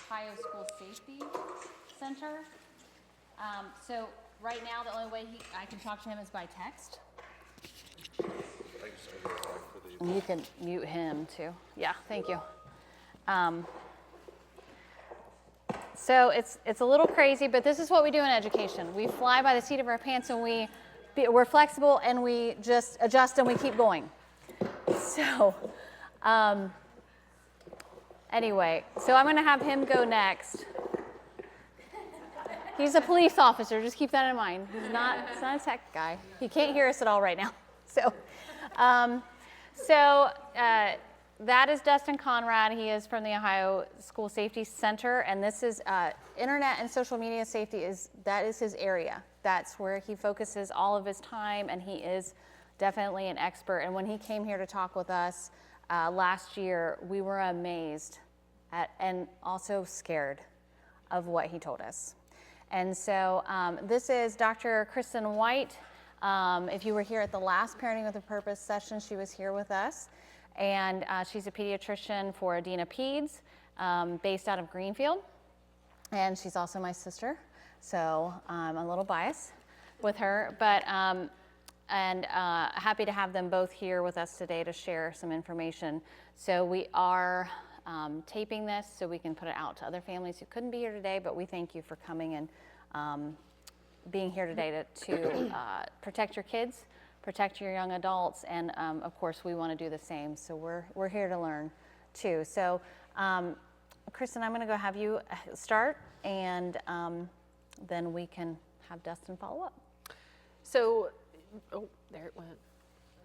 Ohio School Safety Center. So right now, the only way I can talk to him is by text. And you can mute him too. Yeah, thank you. So it's a little crazy, but this is what we do in education. We fly by the seat of our pants, and we're flexible, and we just adjust and we keep going. So anyway, so I'm going to have him go next. He's a police officer. Just keep that in mind. He's not a tech guy. He can't hear us at all right now. So that is Dustin Conrad. He is from the Ohio School Safety Center, and this is internet and social media safety. That is his area. That's where he focuses all of his time, and he is definitely an expert. And when he came here to talk with us last year, we were amazed and also scared of what he told us. And so this is Dr. Kristen White. If you were here at the last Parenting with a Purpose session, she was here with us. And she's a pediatrician for Adena Peds, based out of Greenfield. And she's also my sister, so I'm a little biased with her. But happy to have them both here with us today to share some information. So we are taping this so we can put it out to other families who couldn't be here today, but we thank you for coming and being here today to protect your kids, protect your young adults, and of course we want to do the same. So we're here to learn too. So Kristen, I'm going to go have you start, and then we can have Dustin follow up. So, oh, there it went.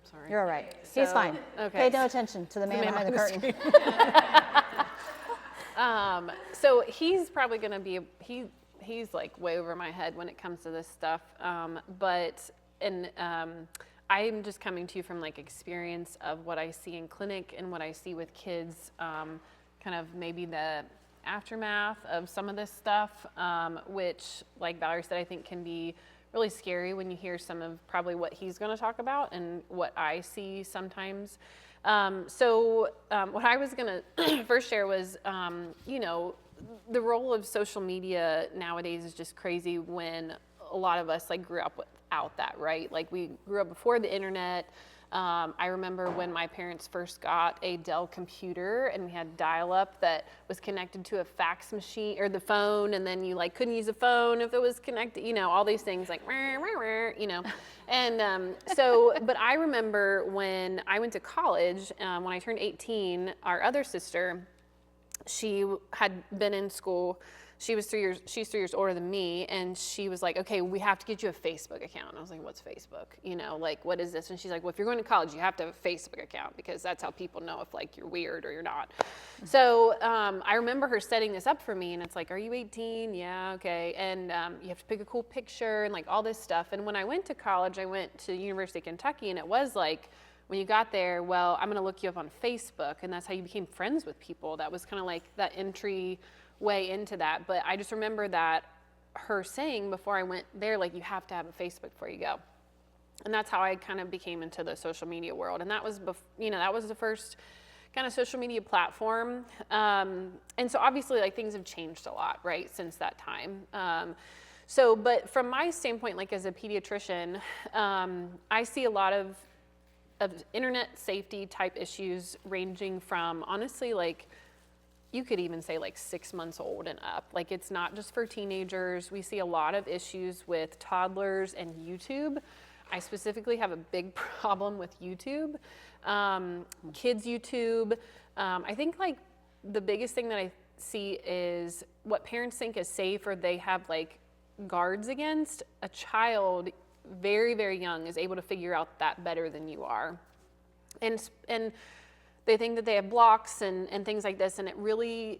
Sorry. You're all right. He's fine. Okay. Pay no attention to the man behind the curtain. So he's probably going to be, he's like way over my head when it comes to this stuff. I'm just coming to you from like experience of what I see in clinic and what I see with kids, kind of maybe the aftermath of some of this stuff, which, like Valerie said, I think can be really scary when you hear some of probably what he's going to talk about and what I see sometimes. What I was going to first share was, the role of social media nowadays is just crazy when a lot of us like grew up without that, right? Like we grew up before the internet. I remember when my parents first got a Dell computer and we had dial-up that was connected to a fax machine or the phone, and then you like couldn't use a phone if it was connected, all these things like, And but I remember when I went to college, when I turned 18, our other sister, she had been in school. She's 3 years older than me, and she was like, okay, we have to get you a Facebook account. And I was like, what's Facebook? Like, what is this? And she's like, well, if you're going to college, you have to have a Facebook account because that's how people know if like you're weird or you're not. So I remember her setting this up for me, and it's like, are you 18? Yeah, okay. And you have to pick a cool picture and like all this stuff. And when I went to college, I went to University of Kentucky, and it was like, when you got there, well, I'm going to look you up on Facebook, and that's how you became friends with people. That was kind of like that entry way into that. But I just remember that her saying before I went there, like, you have to have a Facebook before you go. And that's how I kind of became into the social media world. And that was, that was the first kind of social media platform. And so obviously like things have changed a lot, right, since that time. But from my standpoint, like as a pediatrician, I see a lot of internet safety type issues ranging from honestly, like, you could even say like 6 months old and up. Like it's not just for teenagers. We see a lot of issues with toddlers and YouTube. I specifically have a big problem with YouTube, kids YouTube. I think like the biggest thing that I see is what parents think is safe or they have like guards against. A child very, very young is able to figure out that better than you are. And they think that they have blocks and things like this, and it really,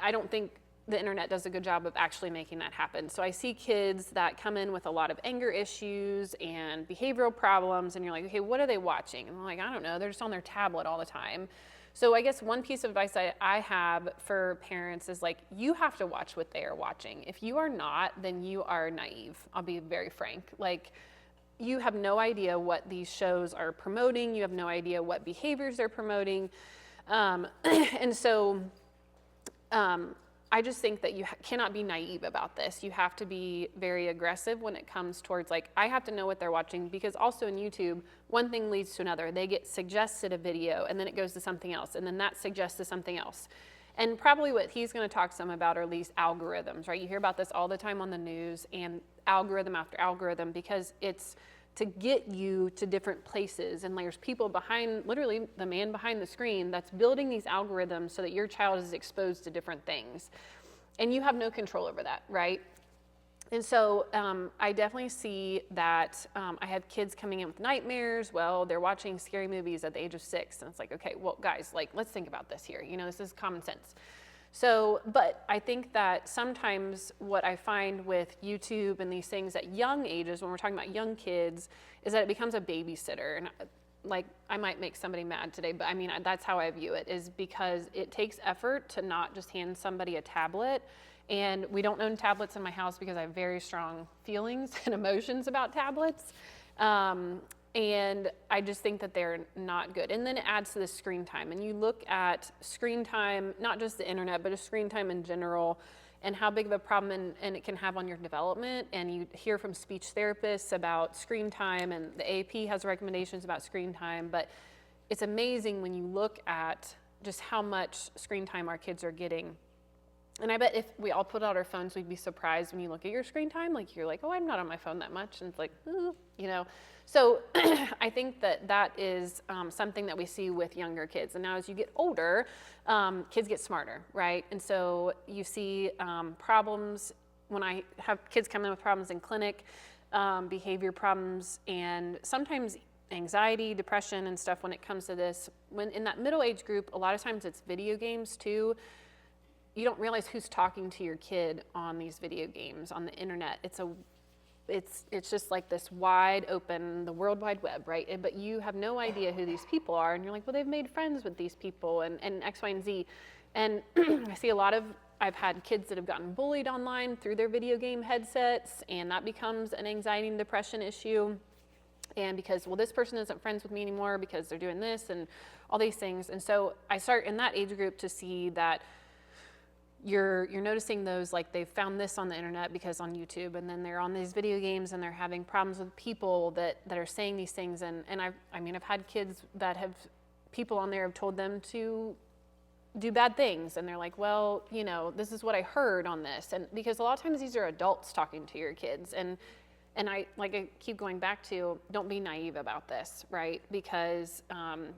I don't think the internet does a good job of actually making that happen. So I see kids that come in with a lot of anger issues and behavioral problems, and you're like, okay, what are they watching? And I'm like, I don't know, they're just on their tablet all the time. So I guess one piece of advice I have for parents is like, you have to watch what they are watching. If you are not, then you are naive. I'll be very frank. Like, you have no idea what these shows are promoting. You have no idea what behaviors they're promoting. And so I just think that you cannot be naive about this. You have to be very aggressive when it comes towards, like, I have to know what they're watching, because also in YouTube, one thing leads to another. They get suggested a video and then it goes to something else, and then that suggests to something else. And probably what he's going to talk some about are these algorithms, right? You hear about this all the time on the news, and algorithm after algorithm, because it's to get you to different places. And there's people behind, literally the man behind the screen, that's building these algorithms so that your child is exposed to different things. And you have no control over that, right? And so I definitely see that. I have kids coming in with nightmares. Well, they're watching scary movies at the age of 6. And it's like, okay, well, guys, like, let's think about this here. You know, this is common sense. So, but I think that sometimes what I find with YouTube and these things at young ages, when we're talking about young kids, is that it becomes a babysitter. And like, I might make somebody mad today, but I mean, that's how I view it, is because it takes effort to not just hand somebody a tablet. And we don't own tablets in my house because I have very strong feelings and emotions about tablets. And I just think that they're not good. And then it adds to the screen time. And you look at screen time, not just the internet, but a screen time in general, and how big of a problem and it can have on your development. And you hear from speech therapists about screen time, and the AP has recommendations about screen time. But it's amazing when you look at just how much screen time our kids are getting. And I bet if we all put out our phones, we'd be surprised when you look at your screen time. Like, you're like, oh, I'm not on my phone that much. And it's like, you know. So I think that that is something that we see with younger kids. And now as you get older, kids get smarter, right? And so you see problems when I have kids come in with problems in clinic, behavior problems, and sometimes anxiety, depression, and stuff when it comes to this. When in that middle age group, a lot of times it's video games too. You don't realize who's talking to your kid on these video games, on the internet. It's just like this wide open, the World Wide Web, right? But you have no idea who these people are, and you're like, well, they've made friends with these people, and X, Y, and Z. And I see I've had kids that have gotten bullied online through their video game headsets, and that becomes an anxiety and depression issue. And because, well, this person isn't friends with me anymore because they're doing this and all these things. And so I start in that age group to see that you're noticing those, like, they've found this on the internet because on YouTube, and then they're on these video games and they're having problems with people that are saying these things. And I've had kids that have, people on there have told them to do bad things, and they're like, well, you know, this is what I heard on this. And because a lot of times these are adults talking to your kids, and I keep going back to, don't be naive about this, right? Because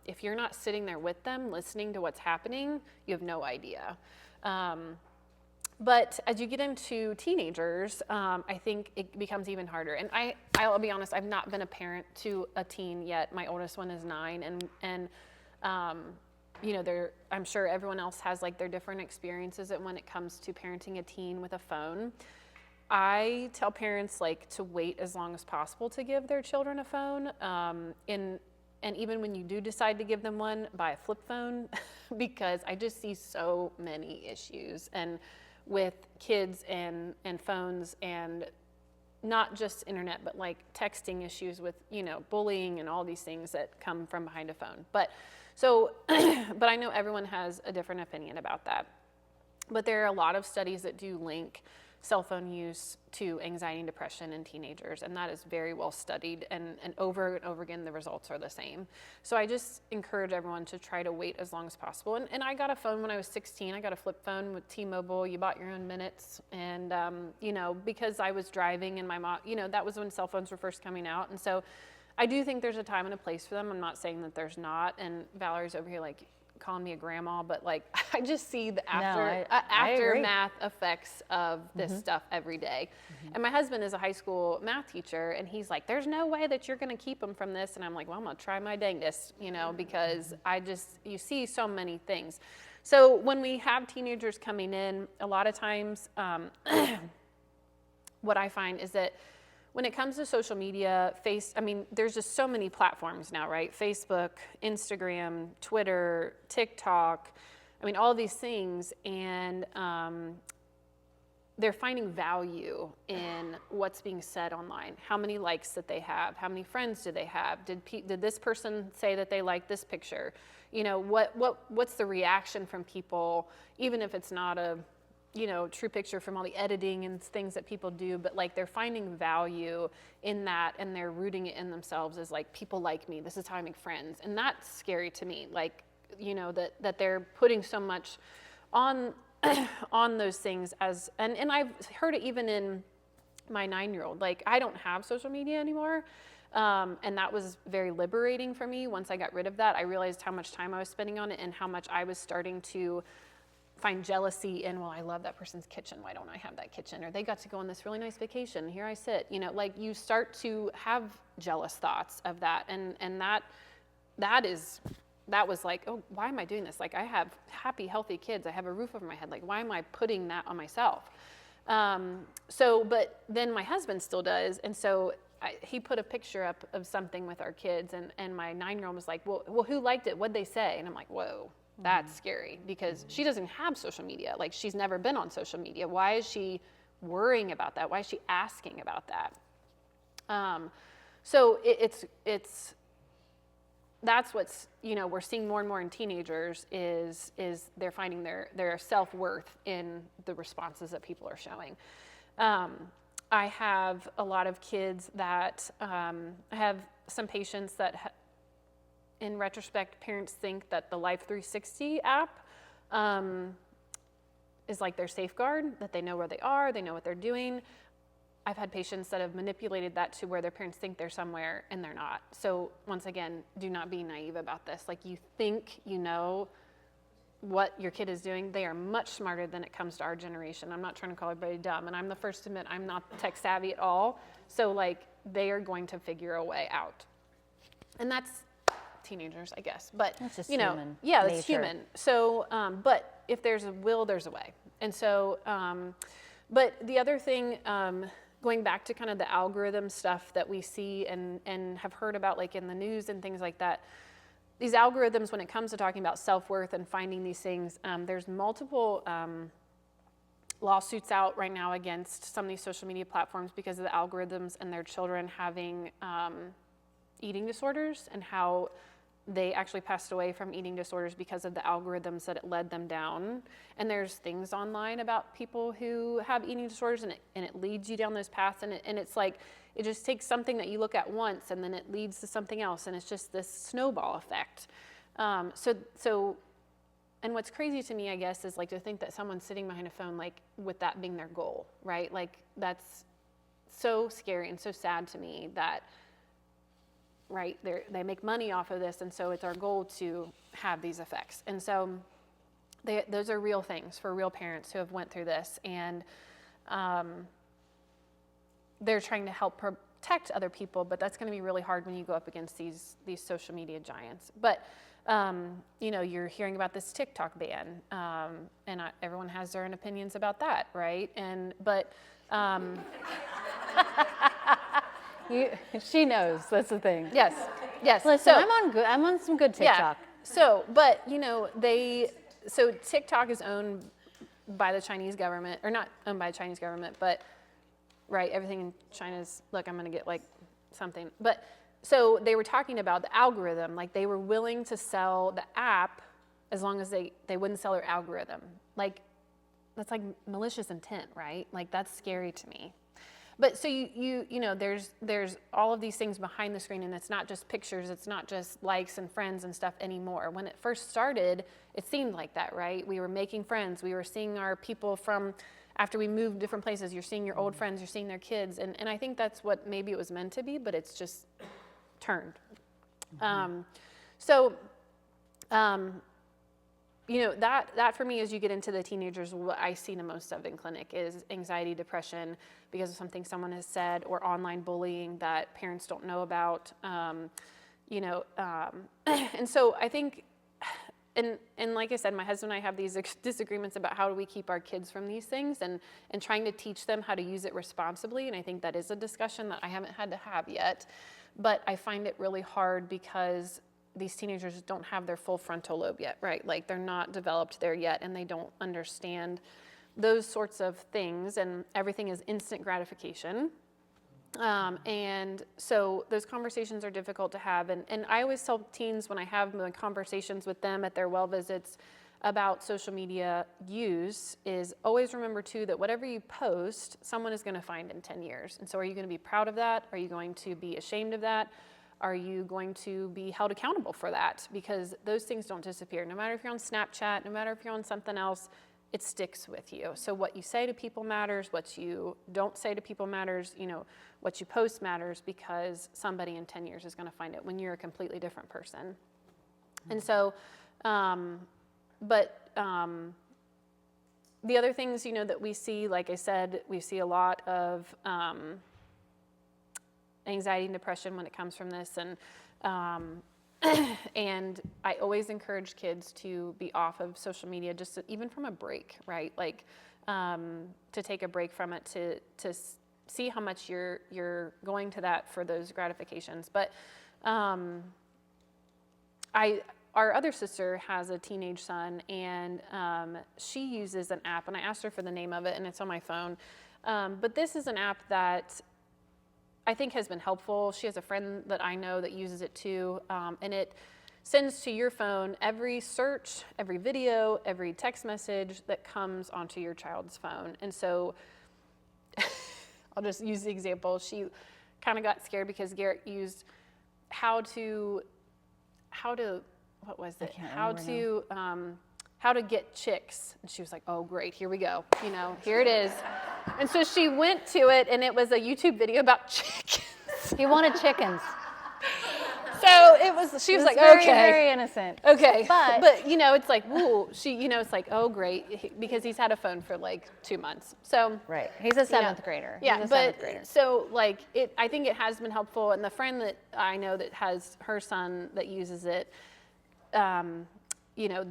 if you're not sitting there with them, listening to what's happening, you have no idea. But as you get into teenagers, I think it becomes even harder. And I'll be honest, I've not been a parent to a teen yet. My oldest one is 9, and you know, I'm sure everyone else has like their different experiences when it comes to parenting a teen with a phone. I tell parents like to wait as long as possible to give their children a phone. And even when you do decide to give them one, buy a flip phone, because I just see so many issues and with kids and phones, and not just internet, but like texting issues with, you know, bullying and all these things that come from behind a phone. But I know everyone has a different opinion about that. But there are a lot of studies that do link cell phone use to anxiety and depression in teenagers, and that is very well studied, and over again the results are the same. So I just encourage everyone to try to wait as long as possible. And I got a phone when I was 16. I got a flip phone with T-Mobile. You bought your own minutes, and you know, because I was driving, and my mom, you know, that was when cell phones were first coming out. And so I do think there's a time and a place for them. I'm not saying that there's not. And Valerie's over here like calling me a grandma, but like I just see the aftermath effects of this stuff every day. And my husband is a high school math teacher, and he's like, there's no way that you're going to keep them from this. And I'm like, well, I'm going to try my dangest, you know, because you see so many things. So when we have teenagers coming in, a lot of times what I find is that when it comes to social media, there's just so many platforms now, right? Facebook, Instagram, Twitter, TikTok, all these things, and they're finding value in what's being said online. How many likes that they have? How many friends do they have? Did this person say that they liked this picture? You know, what's the reaction from people, even if it's not a true picture from all the editing and things that people do, but like they're finding value in that and they're rooting it in themselves as like, people like me, this is how I make friends. And that's scary to me, like, that they're putting so much on on those things and I've heard it even in my 9-year-old. Like, I don't have social media anymore. And that was very liberating for me. Once I got rid of that, I realized how much time I was spending on it and how much I was starting to find jealousy in, well, I love that person's kitchen. Why don't I have that kitchen? Or they got to go on this really nice vacation. Here I sit. Like you start to have jealous thoughts of that. And that was like, oh, why am I doing this? Like, I have happy, healthy kids. I have a roof over my head. Like, why am I putting that on myself? But then my husband still does. And so he put a picture up of something with our kids, and my 9-year-old was like, well, who liked it? What'd they say? And I'm like, whoa, that's scary, because she doesn't have social media. Like, she's never been on social media. Why is she worrying about that? Why is she asking about that? So that's what's, we're seeing more and more in teenagers is they're finding their self-worth in the responses that people are showing. I have a lot of kids that I have some patients that, in retrospect, parents think that the Life 360 app is like their safeguard, that they know where they are, they know what they're doing. I've had patients that have manipulated that to where their parents think they're somewhere and they're not. So once again, do not be naive about this. Like, you think you know what your kid is doing. They are much smarter than it comes to our generation. I'm not trying to call everybody dumb, and I'm the first to admit I'm not tech savvy at all. So like, they are going to figure a way out. And that's teenagers, I guess. But that's just human. Yeah, that's human. So, but if there's a will, there's a way. And so, but the other thing, going back to kind of the algorithm stuff that we see and have heard about, like in the news and things like that, these algorithms, when it comes to talking about self-worth and finding these things, there's multiple lawsuits out right now against some of these social media platforms because of the algorithms and their children having eating disorders, and how they actually passed away from eating disorders because of the algorithms that it led them down. And there's things online about people who have eating disorders, and it leads you down those paths, and it's like, it just takes something that you look at once and then it leads to something else, and it's just this snowball effect. And what's crazy to me, I guess, is like to think that someone's sitting behind a phone, like with that being their goal, right? Like, that's so scary and so sad to me that, right, they make money off of this, and so it's our goal to have these effects. And so those are real things for real parents who have went through this, and they're trying to help protect other people, but that's going to be really hard when you go up against these social media giants. But you're hearing about this TikTok ban, and everyone has their own opinions about that, right? But she knows, that's the thing. yes. Listen, So, I'm on some good TikTok. yeah. So, but so TikTok is owned by the Chinese government, or not owned by the Chinese government, but right, everything in China is, look, I'm going to get like something. But so they were talking about the algorithm, like they were willing to sell the app as long as they wouldn't sell their algorithm. Like, that's like malicious intent, right? Like, that's scary to me. But so there's all of these things behind the screen, and it's not just pictures, it's not just likes and friends and stuff anymore. When it first started, it seemed like that, right? We were making friends, we were seeing our people from after we moved different places. You're seeing your old friends, you're seeing their kids, and I think that's what maybe it was meant to be, but it's just turned. That for me, as you get into the teenagers, what I see the most of in clinic is anxiety, depression, because of something someone has said, or online bullying that parents don't know about. And so I think, and like I said, my husband and I have these disagreements about how do we keep our kids from these things, and trying to teach them how to use it responsibly. And I think that is a discussion that I haven't had to have yet, but I find it really hard because these teenagers don't have their full frontal lobe yet, right? Like, they're not developed there yet, and they don't understand those sorts of things, and everything is instant gratification. And so those conversations are difficult to have. And I always tell teens when I have my conversations with them at their well visits, about social media use is always remember too that whatever you post, someone is going to find in 10 years. And so are you going to be proud of that? Are you going to be ashamed of that? Are you going to be held accountable for that? Because those things don't disappear. No matter if you're on Snapchat, no matter if you're on something else, it sticks with you. So what you say to people matters, what you don't say to people matters, you know, what you post matters, because somebody in 10 years is going to find it when you're a completely different person. And so, the other things, you know, that we see, like I said, we see a lot of anxiety and depression when it comes from this. And and I always encourage kids to be off of social media, just even from a break, right? Like to take a break from it, to see how much you're going to that for those gratifications. But our other sister has a teenage son, and she uses an app, and I asked her for the name of it, and it's on my phone. But this is an app that I think has been helpful. She has a friend that I know that uses it too, and it sends to your phone every search, every video, every text message that comes onto your child's phone. And so I'll just use the example. She kind of got scared because Garrett used how to what was it? How to get chicks. And she was like, oh, great, here we go. You know, here it is. And so she went to it, and it was a YouTube video about chickens. He wanted chickens. So she was like, very, okay. very innocent. Okay. But you know, it's like, ooh, you know, it's like, oh, great, because he's had a phone for like 2 months. So. Right. He's a seventh grader. Yeah, He's a but seventh grader. so like I think it has been helpful. And the friend that I know that has her son that uses it, you know,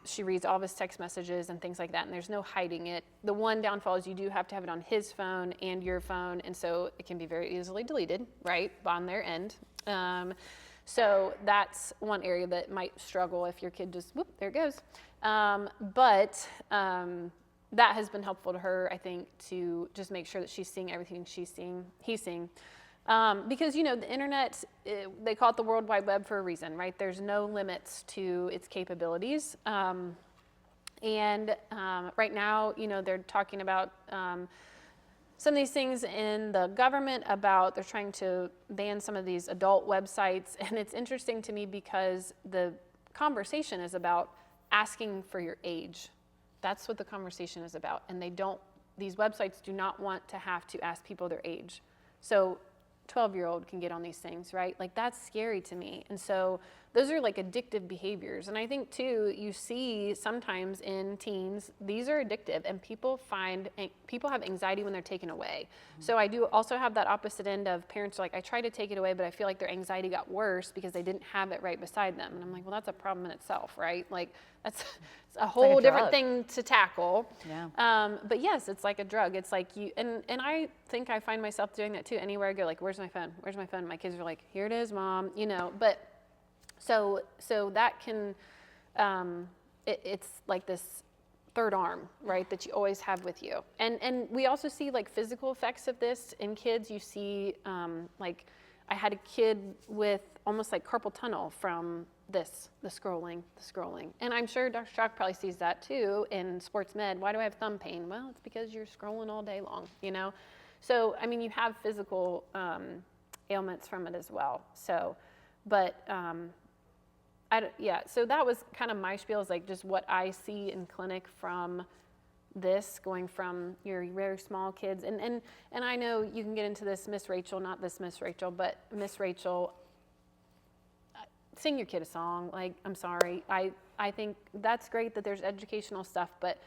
she reads all of his text messages and things like that, and there's no hiding it. The one downfall is you do have to have it on his phone and your phone, and so it can be very easily deleted, right, on their end. So that's one area that might struggle if your kid just, whoop, there it goes. But that has been helpful to her, I think, to just make sure that she's seeing everything he's seeing. Because, you know, the internet, they call it the World Wide Web for a reason, right? There's no limits to its capabilities. And right now, you know, they're talking about some of these things in the government about they're trying to ban some of these adult websites. And it's interesting to me because the conversation is about asking for your age. That's what the conversation is about. And these websites do not want to have to ask people their age. So 12-year-old can get on these things, right? Like, that's scary to me. And so those are like addictive behaviors. And I think too, you see sometimes in teens, these are addictive, and people have anxiety when they're taken away. Mm-hmm. So I do also have that opposite end of parents are like, I try to take it away, but I feel like their anxiety got worse because they didn't have it right beside them. And I'm like, well, that's a problem in itself, right? Like, it's a whole like different thing to tackle. Yeah. But yes, it's like a drug. It's like and I think I find myself doing that too. Anywhere I go, like, where's my phone? Where's my phone? My kids are like, here it is, Mom. You know, but so that can, it's like this third arm, right, that you always have with you. And we also see like physical effects of this in kids. You see, like, I had a kid with almost like carpal tunnel from the scrolling. And I'm sure Dr. Chalk probably sees that too in sports med. Why do I have thumb pain? Well, it's because you're scrolling all day long, you know? So, I mean, you have physical ailments from it as well. So, but, so that was kind of my spiel, is like just what I see in clinic from this, going from your very small kids. And I know you can get into this, Miss Rachel, not this Miss Rachel, but Miss Rachel, sing your kid a song. Like, I'm sorry. I think that's great that there's educational stuff, but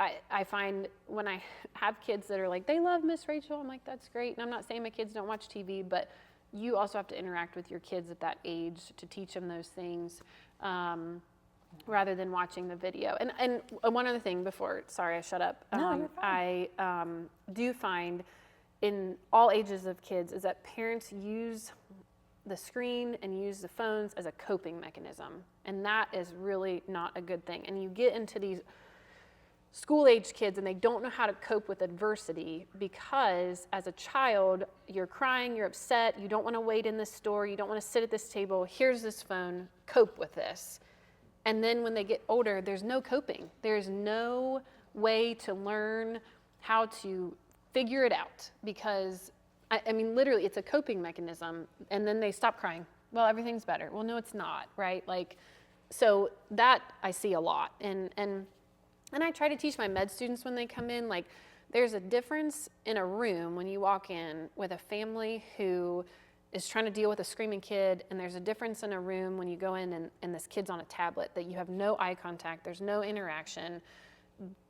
I find when I have kids that are like, they love Miss Rachel, I'm like, that's great. And I'm not saying my kids don't watch TV, but you also have to interact with your kids at that age to teach them those things, rather than watching the video. And one other thing before, sorry, I shut up. No, you're fine. I do find in all ages of kids is that parents use the screen and use the phones as a coping mechanism. And that is really not a good thing. And you get into these school-age kids and they don't know how to cope with adversity because as a child, you're crying, you're upset, you don't want to wait in this store, you don't want to sit at this table, here's this phone, cope with this. And then when they get older, there's no coping. There's no way to learn how to figure it out because, I mean, literally, it's a coping mechanism. And then they stop crying. Well, everything's better. Well, no, it's not, right? Like, so that I see a lot. And I try to teach my med students when they come in, like, there's a difference in a room when you walk in with a family who is trying to deal with a screaming kid, and there's a difference in a room when you go in and this kid's on a tablet, that you have no eye contact, there's no interaction.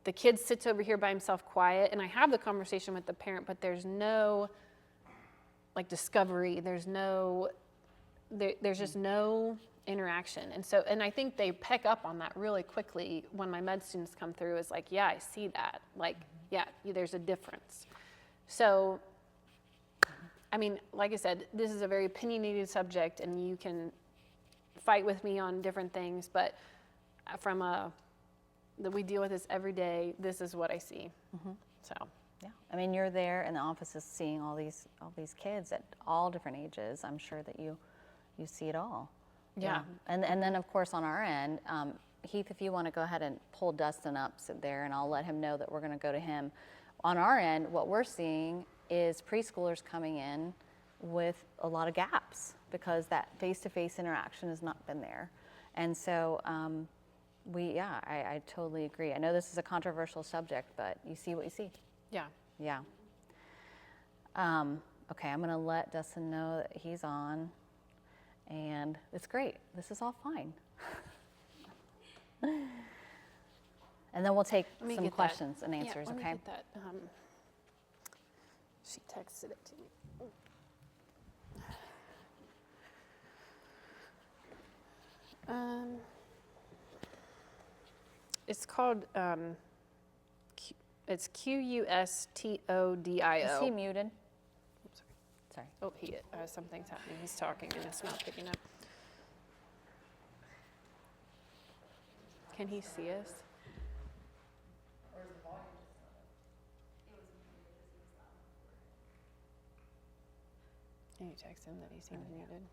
The kid sits over here by himself quiet, and I have the conversation with the parent, but there's no, like, discovery, there's just no interaction. And I think they pick up on that really quickly when my med students come through. Is like, yeah, I see that. Like, yeah, there's a difference. So, I mean, like I said, this is a very opinionated subject, and you can fight with me on different things, but that we deal with this every day, this is what I see. So. Yeah, I mean, you're there in the offices seeing all these kids at all different ages. I'm sure that you see it all. Yeah. And then, of course, on our end, Heath, if you want to go ahead and pull Dustin up, sit there, and I'll let him know that we're going to go to him. On our end, what we're seeing is preschoolers coming in with a lot of gaps because that face-to-face interaction has not been there. And so I totally agree. I know this is a controversial subject, but you see what you see. Yeah. Yeah. Okay, I'm going to let Dustin know that he's on. And it's great. This is all fine. And then we'll take some questions and answers, let me okay? get that. She texted it to me. It's called, it's QUSTODIO. Is he muted? Oops, Sorry. oh, something's happening. He's talking and it's not picking up. Can he see us? Can you text him that he seems muted?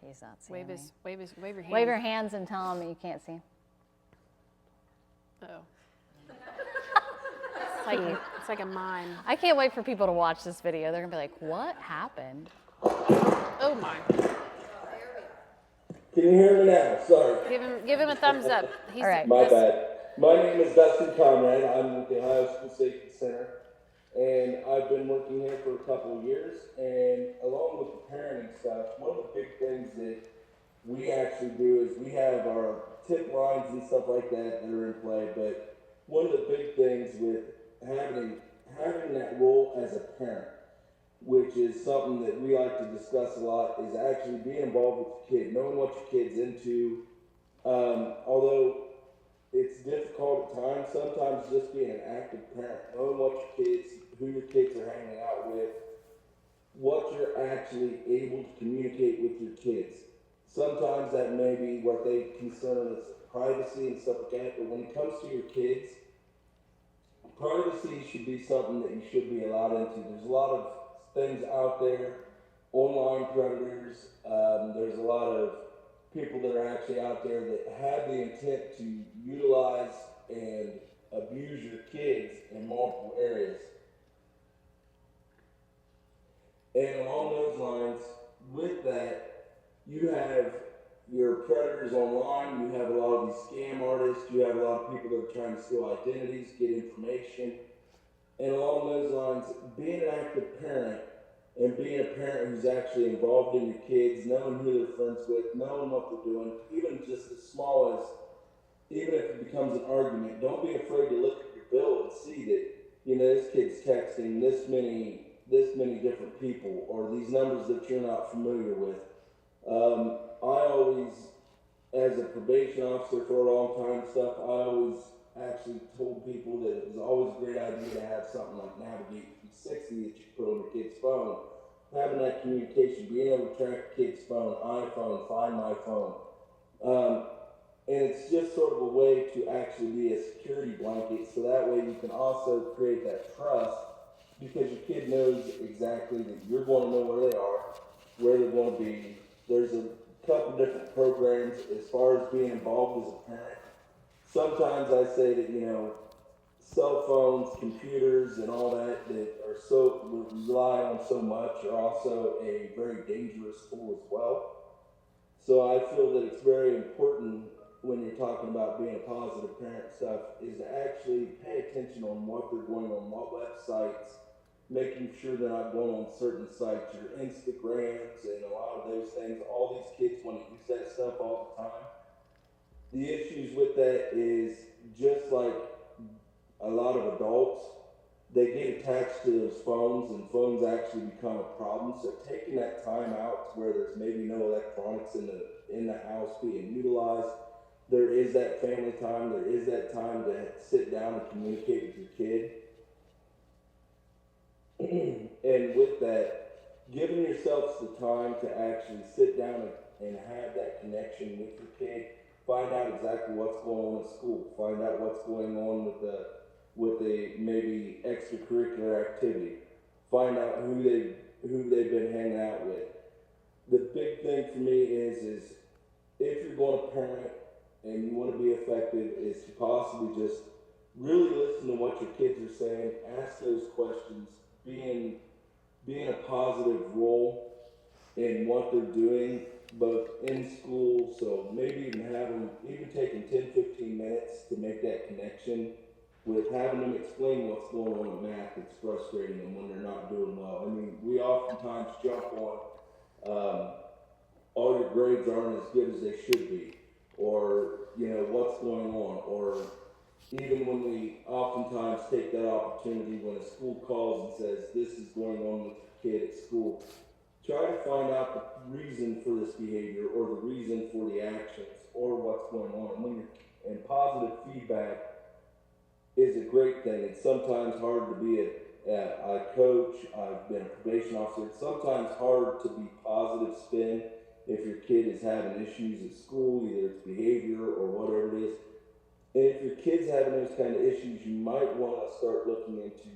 He's not seeing me. Wave your hand. Wave your hands and tell him that you can't see. Uh-oh. It's like a mime. I can't wait for people to watch this video. They're going to be like, what happened? Oh my. Can you hear me now? Sorry. Give him a thumbs up. All right. My bad. My name is Dustin Conrad. I'm with the Ohio School Safety Center, and I've been working here for a couple of years. And along with the parenting stuff, one of the big things that we actually do is we have our tip lines and stuff like that that are in play. But one of the big things with having that role as a parent, which is something that we like to discuss a lot, is actually being involved with the kid, knowing what your kid's into. Although it's difficult at times, sometimes just being an active parent, knowing what your kids, who your kids are hanging out with, what you're actually able to communicate with your kids. Sometimes that may be what they concern as privacy and stuff like that, but when it comes to your kids, privacy should be something that you should be allowed into. There's a lot of things out there, online predators, there's a lot of people that are actually out there that have the intent to utilize and abuse your kids in multiple areas. And along those lines, with that, you have your predators online, you have a lot of these scam artists, you have a lot of people that are trying to steal identities, get information. And along those lines, being an active parent and being a parent who's actually involved in your kids, knowing who they're friends with, knowing what they're doing, even just as small as, even if it becomes an argument, don't be afraid to look at your bill and see that, this kid's texting this many different people, or these numbers that you're not familiar with. I always, as a probation officer for a long time and stuff, I always actually told people that it was always a great idea to have something like Navigate 360 that you put on your kid's phone. Having that communication, being able to track your kid's phone, iPhone, Find My Phone. And it's just sort of a way to actually be a security blanket, so that way you can also create that trust, because your kid knows exactly that you're going to know where they are, where they're going to be. There's a couple different programs as far as being involved as a parent. Sometimes I say that, cell phones, computers, and all that are so, we rely on so much are also a very dangerous tool as well. So I feel that it's very important when you're talking about being a positive parent stuff is to actually pay attention on what they're going on, what websites, making sure they're not going on certain sites, your Instagrams and a lot of those things. All these kids want to use that stuff all the time. The issues with that is just like a lot of adults, they get attached to those phones and phones actually become a problem. So taking that time out to where there's maybe no electronics in the house being utilized, there is that family time, there is that time to sit down and communicate with your kid. And with that, giving yourselves the time to actually sit down and have that connection with your kid, find out exactly what's going on at school, find out what's going on with the maybe extracurricular activity, find out who they've been hanging out with. The big thing for me is if you're going to parent and you want to be effective, is to possibly just really listen to what your kids are saying, ask those questions, being a positive role in what they're doing, both in school, so maybe even taking 10-15 minutes to make that connection with having them explain what's going on in math that's frustrating them when they're not doing well. I mean, we oftentimes jump on, all your grades aren't as good as they should be, or, what's going on, or even when we oftentimes take that opportunity when a school calls and says, this is going on with your kid at school, try to find out the reason for this behavior or the reason for the actions or what's going on. And positive feedback is a great thing. It's sometimes hard to be a coach. I've been a probation officer. It's sometimes hard to be positive spin if your kid is having issues at school, either it's behavior or whatever it is. And if your kid's having those kind of issues, you might want to start looking into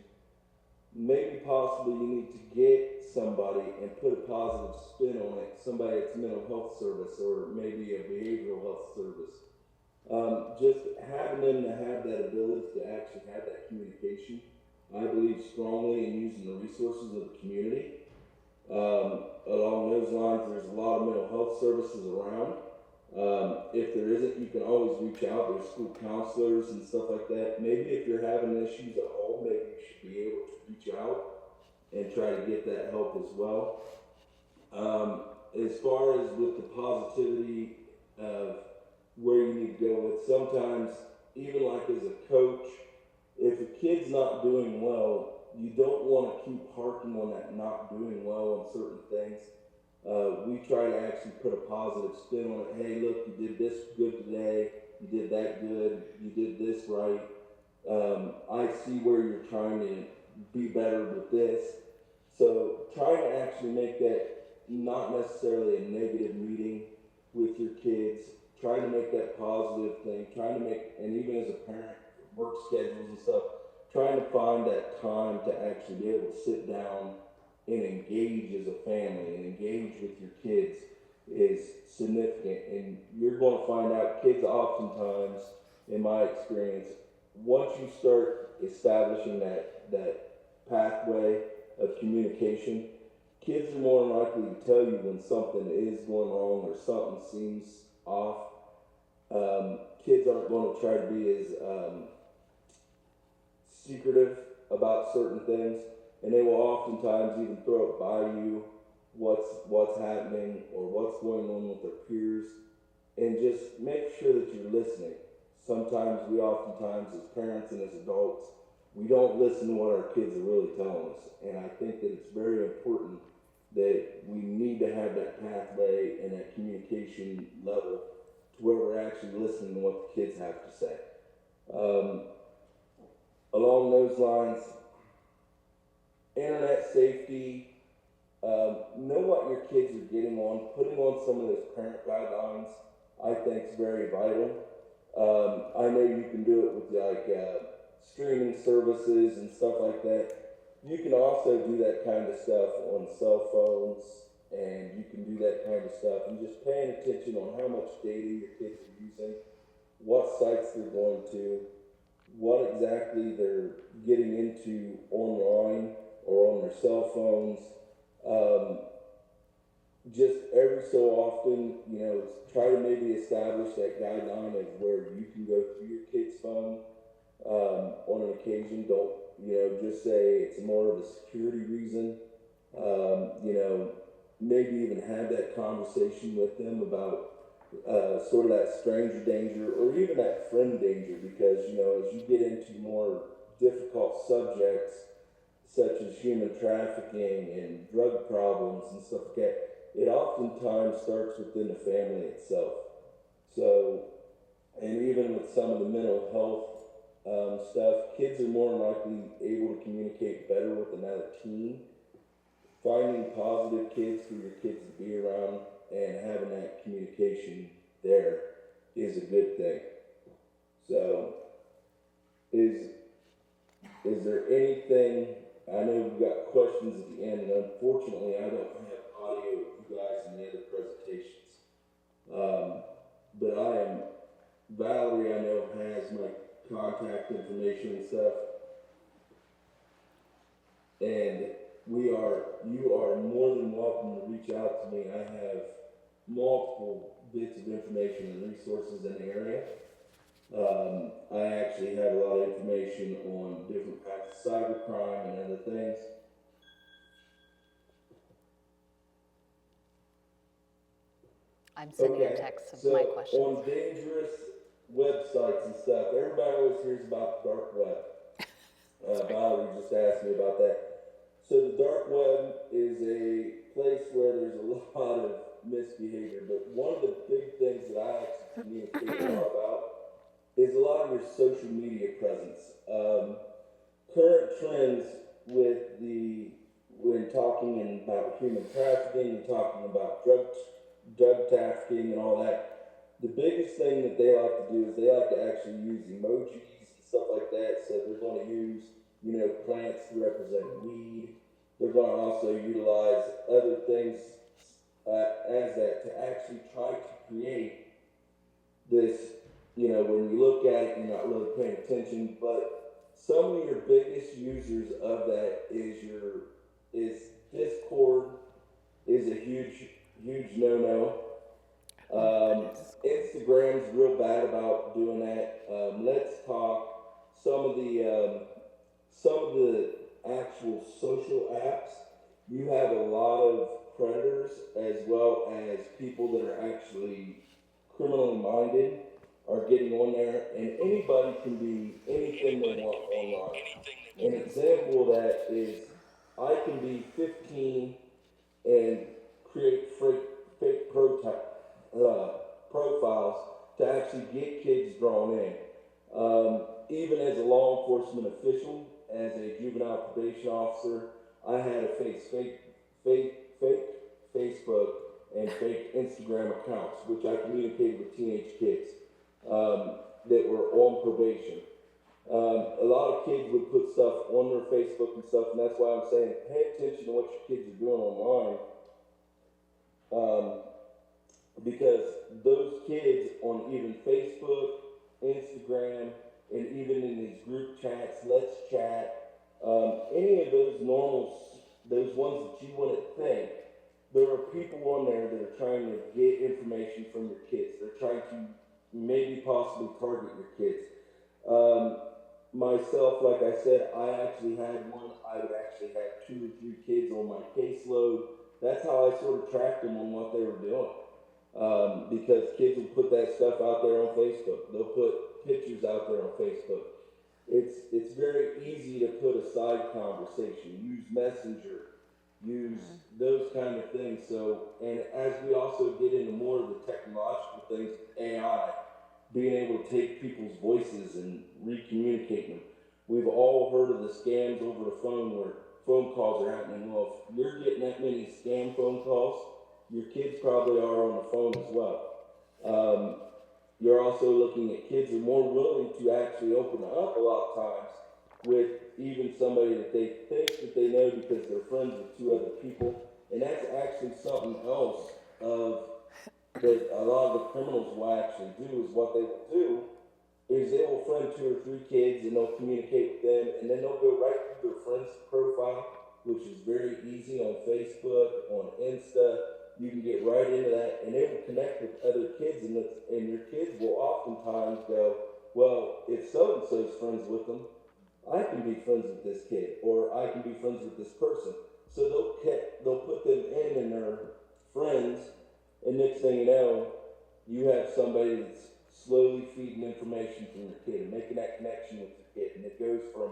maybe possibly you need to get somebody and put a positive spin on it, somebody at mental health service or maybe a behavioral health service. Just having them to have that ability to actually have that communication, I believe strongly in using the resources of the community. Along those lines, there's a lot of mental health services around. If there isn't, you can always reach out. There's school counselors and stuff like that. Maybe if you're having issues at home, maybe you should be able to reach out and try to get that help as well. As far as with the positivity of where you need to go with, sometimes even like as a coach, if a kid's not doing well, you don't want to keep harping on that not doing well on certain things. We try to actually put a positive spin on it. Hey, look, you did this good today. You did that good. You did this right. I see where you're trying to be better with this. So try to actually make that not necessarily a negative meeting with your kids. Try to make that positive thing. Trying to make, and even as a parent, work schedules and stuff, trying to find that time to actually be able to sit down and engage as a family and engage with your kids is significant. And you're going to find out kids oftentimes, in my experience, once you start establishing that pathway of communication, kids are more likely to tell you when something is going wrong or something seems off. Kids aren't going to try to be as secretive about certain things, and they will oftentimes even throw it by you what's happening or what's going on with their peers, and just make sure that you're listening. Sometimes we oftentimes as parents and as adults, we don't listen to what our kids are really telling us, and I think that it's very important that we need to have that pathway and that communication level to where we're actually listening to what the kids have to say. Along those lines, internet safety, know what your kids are getting on. Putting on some of those parent guidelines, I think, is very vital. I know you can do it with streaming services and stuff like that. You can also do that kind of stuff on cell phones and you can do that kind of stuff. And just paying attention on how much data your kids are using, what sites they're going to, what exactly they're getting into online or on their cell phones. Just every so often, try to maybe establish that guideline of where you can go through your kid's phone on an occasion. Don't, just say it's more of a security reason. Maybe even have that conversation with them about sort of that stranger danger or even that friend danger, because, as you get into more difficult subjects such as human trafficking and drug problems and stuff like that, it oftentimes starts within the family itself. So, and even with some of the mental health stuff, kids are more likely able to communicate better with another teen. Finding positive kids for your kids to be around and having that communication there is a good thing. So, is there anything? I know we've got questions at the end, and unfortunately, I don't have audio of you guys in the other presentations. But Valerie, I know, has my contact information and stuff. And you are more than welcome to reach out to me. I have multiple bits of information and resources in the area. I actually have a lot of information on different kinds of cybercrime and other things. I'm sending a text of my questions. On dangerous websites and stuff, everybody always hears about the dark web. Valerie just asked me about that. So the dark web is a place where there's a lot of misbehavior, but one of the big things that I actually communicate a lot about is a lot of your social media presence. Current trends when talking about human trafficking and talking about drug trafficking and all that, the biggest thing that they like to do is they like to actually use emojis and stuff like that. So they're going to use, plants to represent weed. They're going to also utilize other things as that to actually try to create this, when you look at it, you're not really paying attention, but some of your biggest users of that is Discord is a huge no-no. Instagram's real bad about doing that. Let's Talk, some of the actual social apps, you have a lot of predators as well as people that are actually criminally minded are getting on there, and anybody can be anything they want online. An example of that is I can be 15 and create fake profiles to actually get kids drawn in. Even as a law enforcement official, as a juvenile probation officer, I had to face fake Facebook and fake Instagram accounts, which I communicated with teenage kids that were on probation. A lot of kids would put stuff on their Facebook and stuff, and that's why I'm saying pay attention to what your kids are doing online. Because those kids on even Facebook, Instagram, and even in these group chats, Let's Chat, any of those those ones that you wouldn't think, there are people on there that are trying to get information from your kids. They're trying to maybe possibly target your kids. Myself, like I said, I actually had one. I would actually have 2 or 3 kids on my caseload. That's how I sort of tracked them on what they were doing. Because kids will put that stuff out there on Facebook. They'll put pictures out there on Facebook. It's very easy to put a side conversation, use Messenger, use those kind of things. So, and as we also get into more of the technological things, AI, being able to take people's voices and recommunicate them. We've all heard of the scams over the phone where phone calls are happening. Well, if you're getting that many scam phone calls, your kids probably are on the phone as well. You're also looking at kids are more willing to actually open up a lot of times with even somebody that they think that they know because they're friends with 2 other people. And that's actually something else of that a lot of the criminals will actually do is what they will do is they will friend 2 or 3 kids and they'll communicate with them and then they'll go right through their friend's profile, which is very easy on Facebook, on Insta. You can get right into that and they will connect with other kids and your kids will oftentimes go, well, if so-and-so's friends with them, I can be friends with this kid or I can be friends with this person. So they'll put them in their friends, and next thing you know, you have somebody that's slowly feeding information from your kid and making that connection with your kid, and it goes from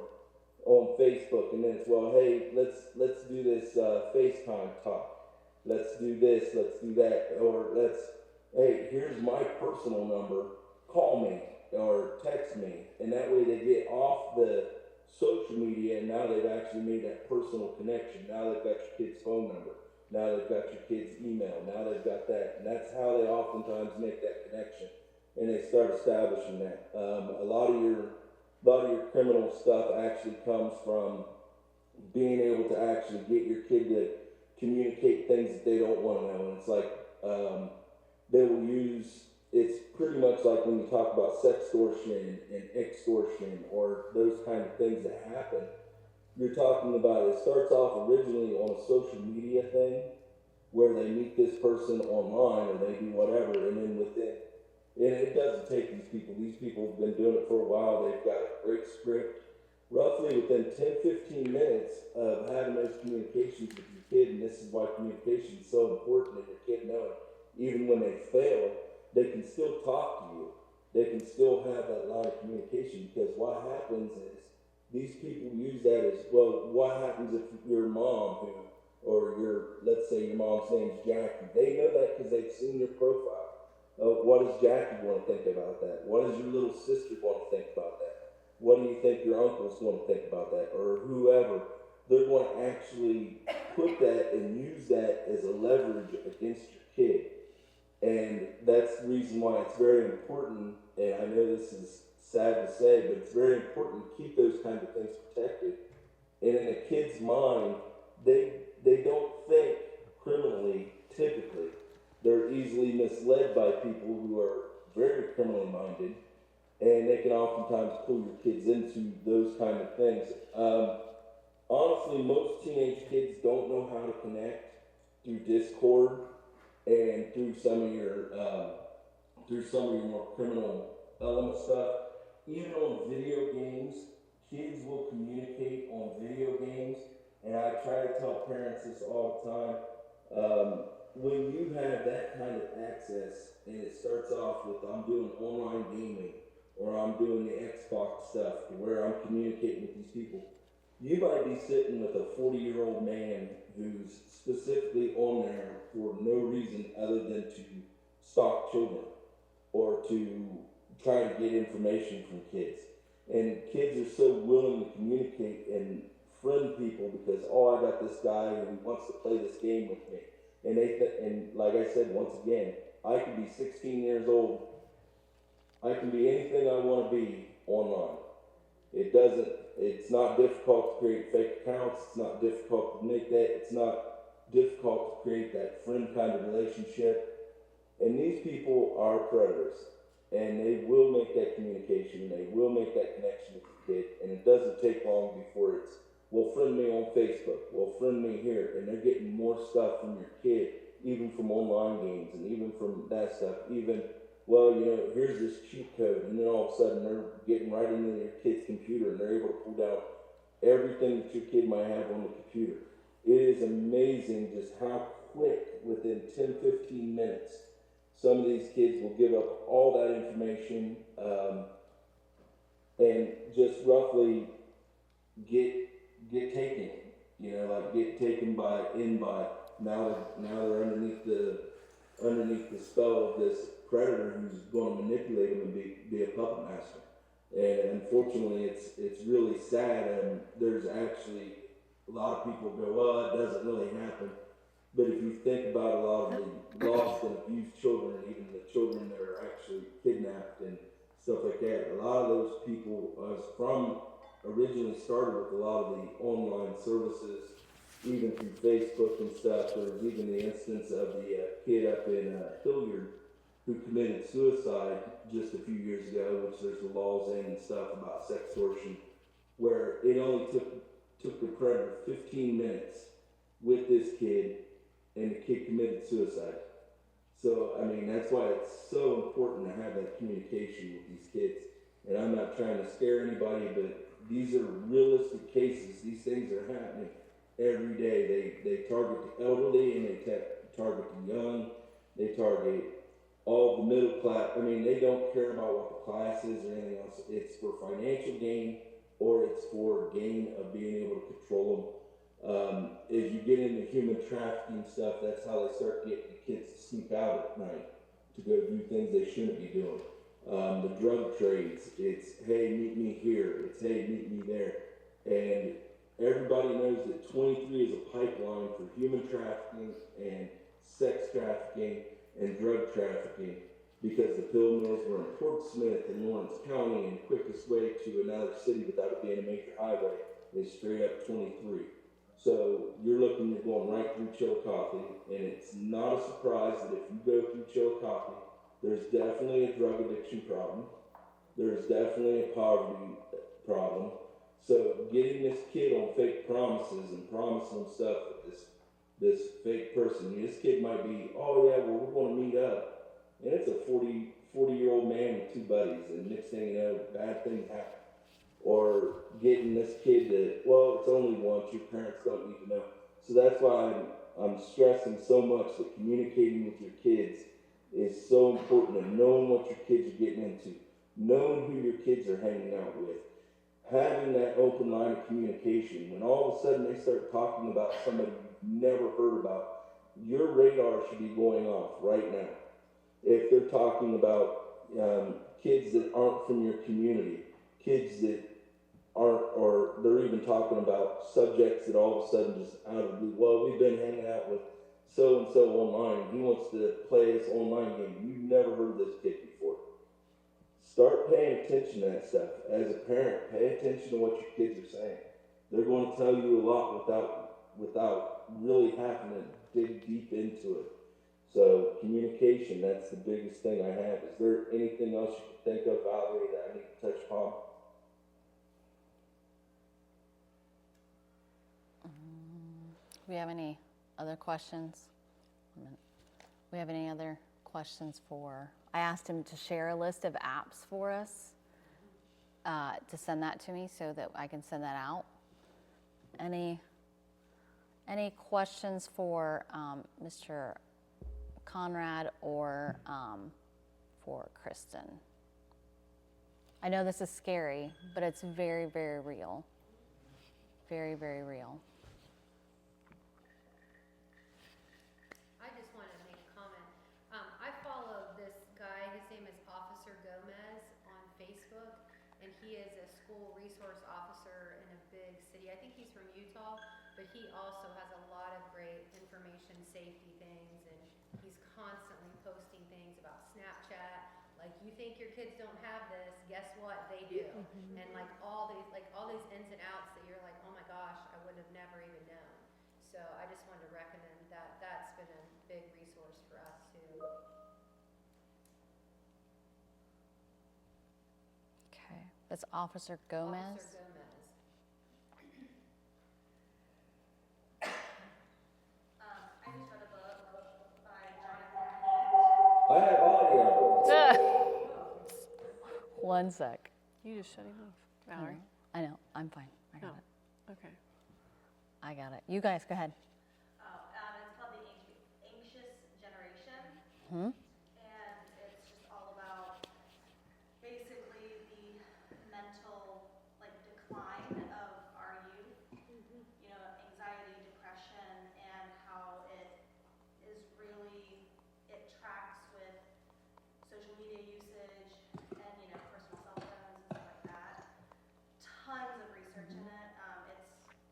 on Facebook, and then it's well, hey, let's do this FaceTime talk, let's do this, let's do that, or hey, here's my personal number, call me or text me, and that way they get off the social media, and now they've actually made that personal connection. Now they've got your kid's phone number. Now they've got your kid's email. Now they've got that. And that's how they oftentimes make that connection. And they start establishing that. A lot of your criminal stuff actually comes from being able to actually get your kid to communicate things that they don't want to know. And it's like they will use, it's pretty much like when you talk about sextortion and extortion or those kind of things that happen. You're talking about, it starts off originally on a social media thing where they meet this person online or they do whatever, and then and it doesn't take these people have been doing it for a while, they've got a great script. Roughly within 10-15 minutes of having those communications with your kid, and this is why communication is so important, and your kid knowing, even when they fail, they can still talk to you. They can still have that line of communication, because what happens is these people use that as, well, what happens if your mom let's say your mom's name's Jackie, they know that because they've seen your profile. What does Jackie want to think about that? What does your little sister want to think about that? What do you think your uncle's going to think about that? Or whoever. They're going to actually put that and use that as a leverage against your kid. And that's the reason why it's very important, and I know this is sad to say, but it's very important to keep those kind of things protected. And in a kid's mind, they don't think criminally typically. They're easily misled by people who are very criminally minded, and they can oftentimes pull your kids into those kind of things. Honestly, most teenage kids don't know how to connect through Discord and through some of your more criminal element stuff. Even on video games, kids will communicate on video games, and I try to tell parents this all the time. When you have that kind of access, and it starts off with I'm doing online gaming, or I'm doing the Xbox stuff, where I'm communicating with these people, you might be sitting with a 40-year-old man who's specifically on there for no reason other than to stalk children or to try to get information from kids. And kids are so willing to communicate and friend people because, I got this guy who wants to play this game with me. And like I said, once again, I can be 16 years old. I can be anything I want to be online. It's not difficult to create fake accounts. It's not difficult to make that. It's not difficult to create that friend kind of relationship. And these people are predators. And they will make that communication. They will make that connection with the kid. And it doesn't take long before it's, well, friend me on Facebook. Well, friend me here. And they're getting more stuff from your kid, even from online games and even from that stuff. Even, well, here's this cheat code. And then all of a sudden they're getting right into your kid's computer and they're able to pull down everything that your kid might have on the computer. It is amazing just how quick, within 10-15 minutes, some of these kids will give up all that information and just roughly get taken, get taken by now they're underneath the spell of this predator who's going to manipulate them and be a puppet master. And unfortunately, it's really sad. And there's actually a lot of people go, well, it doesn't really happen. But if you think about a lot of the lost and abused children, even the children that are actually kidnapped and stuff like that, a lot of those people originally started with a lot of the online services even through Facebook and stuff. There was even the instance of the kid up in Hilliard who committed suicide just a few years ago, which there's the laws in and stuff about sextortion, where it only took the predator 15 minutes with this kid, and the kid committed suicide. So, I mean, that's why it's so important to have that communication with these kids. And I'm not trying to scare anybody, but these are realistic cases. These things are happening every day. They target the elderly, and they target the young. They target all the middle class. I mean, they don't care about what the class is or anything else. It's for financial gain, or it's for gain of being able to control them. As you get into human trafficking stuff, that's how they start getting the kids to sneak out at night to go do things they shouldn't be doing. The drug trades, it's, hey, meet me here. It's, hey, meet me there. And everybody knows that 23 is a pipeline for human trafficking and sex trafficking and drug trafficking, because the pill mills were in Portsmouth and Lawrence County, and the quickest way to another city without it being a major highway is straight up 23. So you're going right through Chillicothe, and it's not a surprise that if you go through Chillicothe, there's definitely a drug addiction problem. There's definitely a poverty problem. So getting this kid on fake promises and promising him stuff with this fake person, this kid might be, oh yeah, well, we're going to meet up. And it's a 40-year-old man with two buddies, and next thing you know, bad things happen. Or getting this kid to, well, it's only once, your parents don't need to know. So that's why I'm stressing so much that communicating with your kids is so important, and knowing what your kids are getting into, knowing who your kids are hanging out with, having that open line of communication. When all of a sudden they start talking about somebody you've never heard about, your radar should be going off right now. If they're talking about kids that aren't from your community, kids that aren't, or they're even talking about subjects that all of a sudden just out of the blue, well, we've been hanging out with so-and-so online, he wants to play this online game. You've never heard this kid before. Start paying attention to that stuff. As a parent, pay attention to what your kids are saying. They're going to tell you a lot without really having to dig deep into it. So communication, that's the biggest thing I have. Is there anything else you can think of, Valerie, that I need to touch upon? Do we have any other questions? We have any other questions for? I asked him to share a list of apps for us, to send that to me so that I can send that out. Any questions for Mr. Conrad or for Kristen? I know this is scary, but it's very, very real. Very, very real. I just wanted to make a comment. I follow this guy, his name is Officer Gomez on Facebook, and he is a school resource officer in a big city. I think he's from Utah, but he also has a lot of great information safety things, and he's constantly posting things about Snapchat. Like, you think your kids don't have this, guess what? They do. And like all these ins and outs that you're like, oh my gosh, I would have never even known. So I just wanted to recommend that. That's been a big resource for us too. Okay, that's Officer Gomez. Officer Gomez. I just read a book by Jonathan. I have audio. 1 sec. You just shut him off, Valerie. I know, I'm fine. I got Oh. it. Okay. I got it. You guys, go ahead. It's called The Anxious Generation. Hmm? And it's just all about basically the mental decline of our youth. You know, anxiety, depression, and how it is really, it tracks with social media usage and, personal cell phones and stuff like that. Tons of research in it.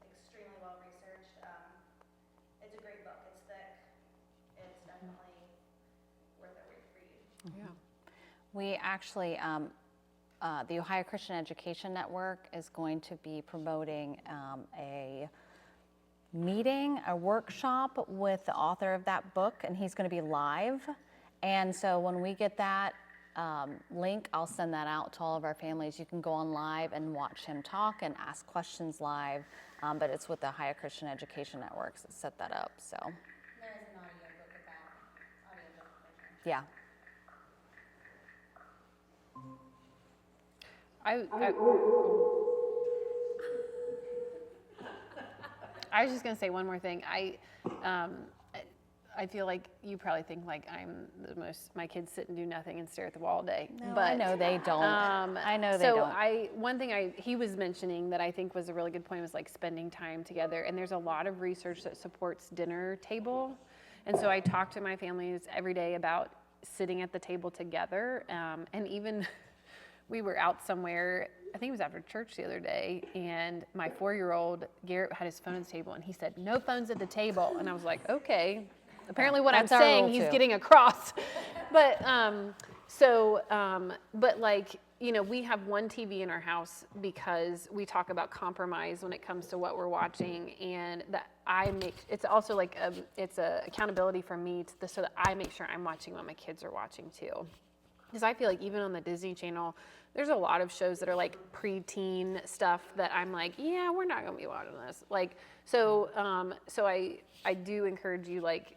It's extremely well researched. It's a great book. It's thick. It's definitely worth a read for you. Yeah. We actually, the Ohio Christian Education Network is going to be promoting a meeting, a workshop with the author of that book, and he's going to be live. And so when we get that link, I'll send that out to all of our families. You can go on live and watch him talk and ask questions live, but it's with the Ohio Christian Education Networks that set that up, so. There is an audio book of that, audio book version. Yeah. I was just gonna say one more thing. I feel like you probably think like I'm my kids sit and do nothing and stare at the wall all day. No, but I know they don't. I know they don't. One thing he was mentioning that I think was a really good point was like spending time together. And there's a lot of research that supports dinner table. And so I talk to my families every day about sitting at the table together. And even we were out somewhere, I think it was after church the other day, and my 4-year-old Garrett had his phone at the table, and he said, "No phones at the table." And I was like, okay. Apparently what I'm That's our saying, rule he's too. getting across. But, but like, you know, we have one TV in our house because we talk about compromise when it comes to what we're watching, and that it's also like, it's a accountability for me so that I make sure I'm watching what my kids are watching too. Because I feel like even on the Disney Channel, there's a lot of shows that are like preteen stuff that I'm like, yeah, we're not gonna be watching this. Like, so I do encourage you, like,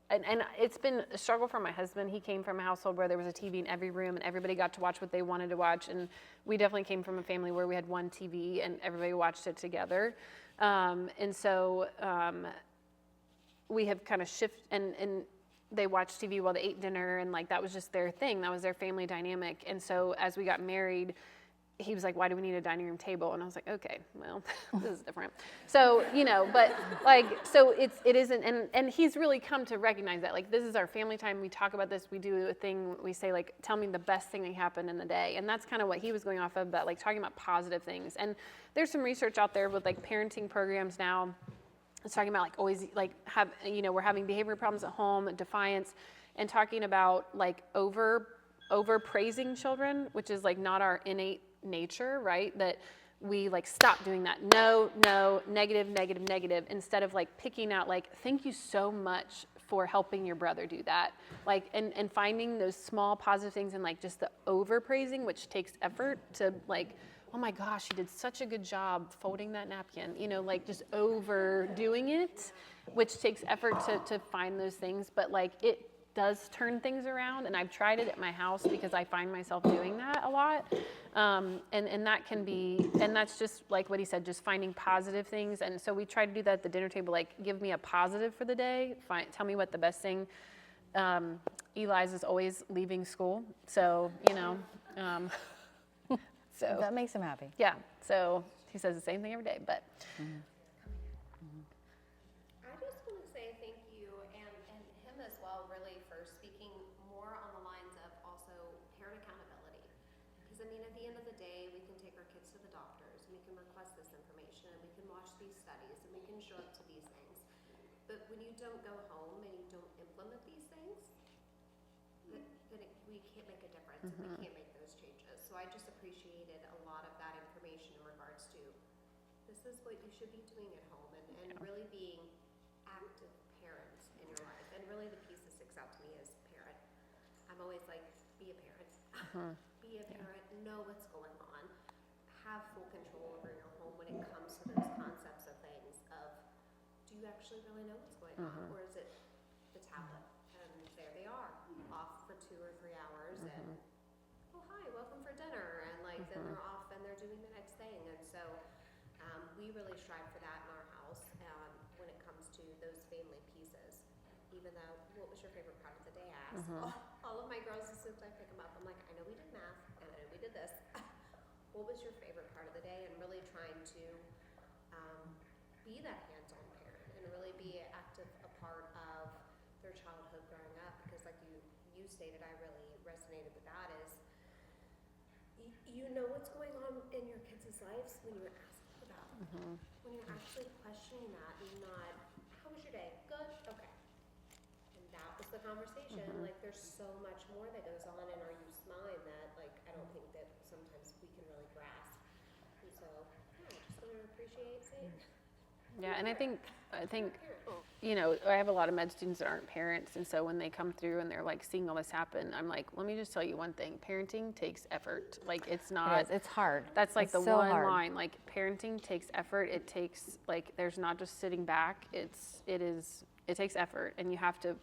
and it's been a struggle for my husband. He came from a household where there was a TV in every room and everybody got to watch what they wanted to watch. And we definitely came from a family where we had one TV and everybody watched it together. And so we have kind of shifted, and they watched TV while they ate dinner, and like that was just their thing. That was their family dynamic. And so as we got married, he was like, "Why do we need a dining room table?" And I was like, "Okay, well, this is different." So, you know, but like, so it isn't, and he's really come to recognize that, like, this is our family time. We talk about this. We do a thing. We say, like, "Tell me the best thing that happened in the day," and that's kind of what he was going off of, but like talking about positive things. And there's some research out there with like parenting programs now. It's talking about like always like we're having behavior problems at home, defiance, and talking about like over praising children, which is like not our innate nature, right? That we like stop doing that. No, negative, negative, negative, instead of like picking out like, thank you so much for helping your brother do that. Like, and finding those small positive things, and like just the over praising, which takes effort to like, oh my gosh, you did such a good job folding that napkin, you know, like just overdoing it, which takes effort to find those things. But like it does turn things around, and I've tried it at my house because I find myself doing that a lot. And that can be, and that's just like what he said, just finding positive things. And so we try to do that at the dinner table, like give me a positive for the day, tell me what the best thing. Eli's is always leaving school, so, you know, so That makes him happy. yeah, so he says the same thing every day, but. I just want to say thank you and him as well, really, for speaking more on the lines of also parent accountability. Because I mean, at the end of the day, we can take our kids to the doctors, and we can request this information, and we can watch these studies, and we can show up to these things. But when you don't go home and you don't implement these things, then we can't make a difference, and we can't make those changes. So I just appreciated a lot of that information in regards to this is what you should be doing at home, and really being active parents in your life. And really the piece that sticks out to me is parent. I'm always like, be a parent. Be a parent, know what's going on, have full control over your home when it comes to those concepts of things of, do you actually really know what's going on? Or is it the tablet? And there they are, off for 2 or 3 hours, and oh hi, welcome for dinner, and like then they're off and they're doing the next thing. And so we really strive for that in our house when it comes to those family pieces. Even though, what was your favorite part of the day? I asked all of my girls as soon as I pick them up. I'm like, I know we did math and I know we did this. What was your favorite part of the day? And really trying to be that hands-on parent and really be active a part of their childhood growing up. Because like you stated, I really resonated with that, is you know what's going on in your kids' lives when you're asking about it. When you're actually questioning that, and not, how was your day? Good? Okay. And that was the conversation. Like there's so much more that goes on in our youth's mind that like I don't think that sometimes we can really grasp. And so yeah, I just want to appreciate saying Yeah, and I think, you know, I have a lot of med students that aren't parents, and so when they come through and they're like seeing all this happen, I'm like, let me just tell you one thing: parenting takes effort. Like, it's not. It is. It's hard. That's like It's the so one hard. line. Like, parenting takes effort. It takes, like, there's not just sitting back. It takes effort, and you have to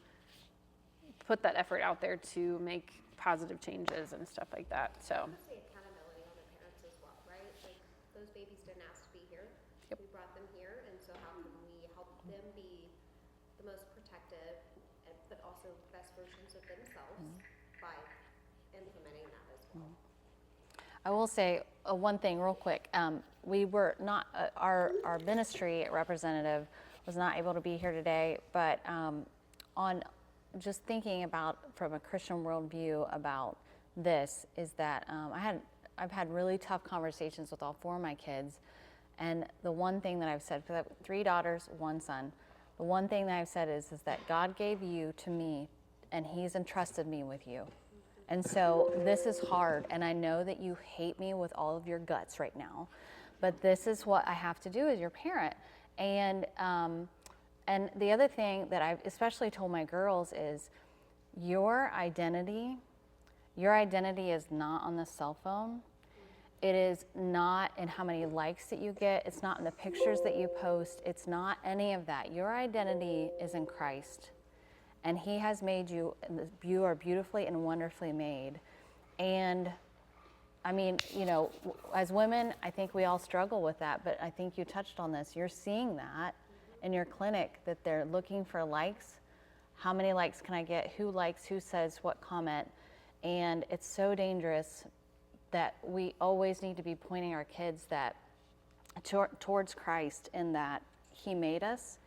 put that effort out there to make positive changes and stuff like that. So. Say accountability on the parents as well, right? Like, those babies didn't ask to be here. Yep. We brought them here, and so how can we help them be the most protective, but also best versions of themselves by implementing that as well? I will say one thing real quick. We were not, our ministry representative was not able to be here today, but on just thinking about from a Christian worldview about this is that I've had really tough conversations with all 4 of my kids, and the one thing that I've said, because I have 3 daughters, 1 son, the one thing that I've said is that God gave you to me, and He's entrusted me with you. And so this is hard, and I know that you hate me with all of your guts right now, but this is what I have to do as your parent. And the other thing that I've especially told my girls is your identity is not on the cell phone. It is not in how many likes that you get. It's not in the pictures that you post. It's not any of that. Your identity is in Christ. And He has made you, you are beautifully and wonderfully made. And I mean, you know, as women, I think we all struggle with that, but I think you touched on this. You're seeing that in your clinic, that they're looking for likes. How many likes can I get? Who likes? Who says what comment? And it's so dangerous that we always need to be pointing our kids that towards Christ, in that He made us.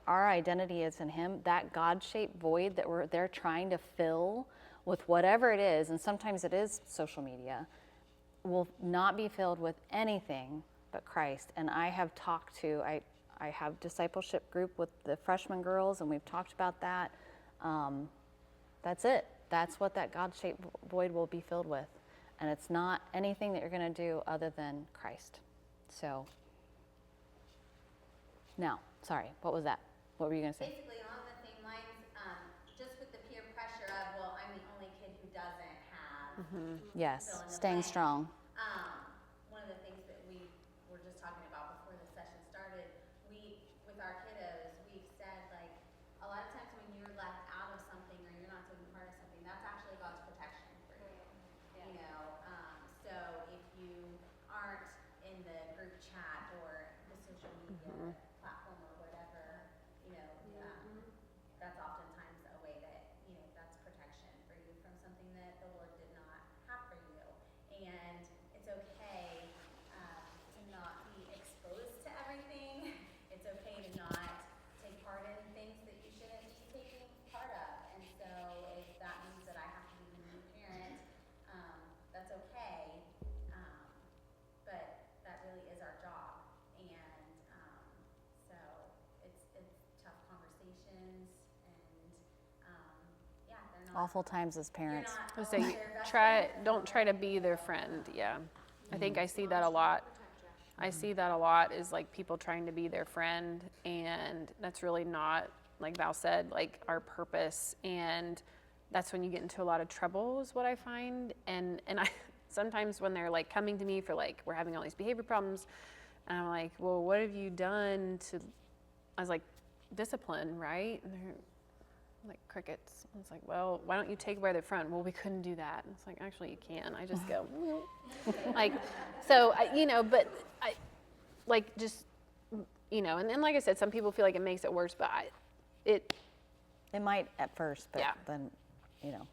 Our identity is in Him. That God-shaped void that they're trying to fill with whatever it is, and sometimes it is social media, will not be filled with anything but Christ. And I have talked to, I have discipleship group with the freshman girls, and we've talked about that. That's it. That's what that God-shaped void will be filled with. And it's not anything that you're going to do other than Christ. So, now, sorry, what was that? What were you going to say? Basically, along the same lines, just with the peer pressure of, well, I'm the only kid who doesn't have. Yes, fill in the staying blank. strong. One of the things that we were just talking about before the session started, with our kiddos, we've said, like, a lot of times when you're left out of something or you're not taking part of something, that's actually God's protection for you. You know, so if you aren't in the group chat or the social media platform or whatever, you know, that's oftentimes a way that, you know, that's protection for you from something that the Lord did not have for you. And it's okay to not be exposed to everything. It's okay to not take part in things that you shouldn't be taking part of. And so if that means that I have to be the new parent, that's okay. But that really is our job. And so it's tough conversations, and yeah, they're not. Awful times as parents. I say, don't try to be their friend. Yeah, I think I see that a lot. I see that a lot is like people trying to be their friend, and that's really not, like Val said, like our purpose. And that's when you get into a lot of trouble, is what I find. And I sometimes when they're like coming to me for like, we're having all these behavior problems, and I'm like, well, what have you done to? I was like, discipline, right? And they're like crickets. I was like, well, why don't you take away their friend? Well, we couldn't do that. And it's like, actually, you can. I just go, like, so, you know, but I, like, just, you know, and like I said, some people feel like it makes it worse, but it It might at first, but Yeah. then, you know.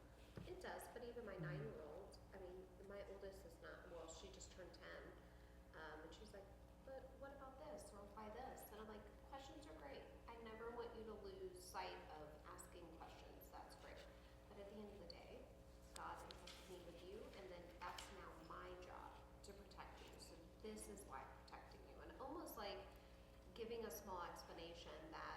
It does, but even my 9-year-old, I mean, my oldest is not, well, she just turned 10. And she's like, but what about this? Or why this? And I'm like, questions are great. I never want you to lose sight of asking questions. That's great. But at the end of the day, God entrusted me with you, and then that's now my job to protect you. So this is why I'm protecting you. And almost like giving a small explanation that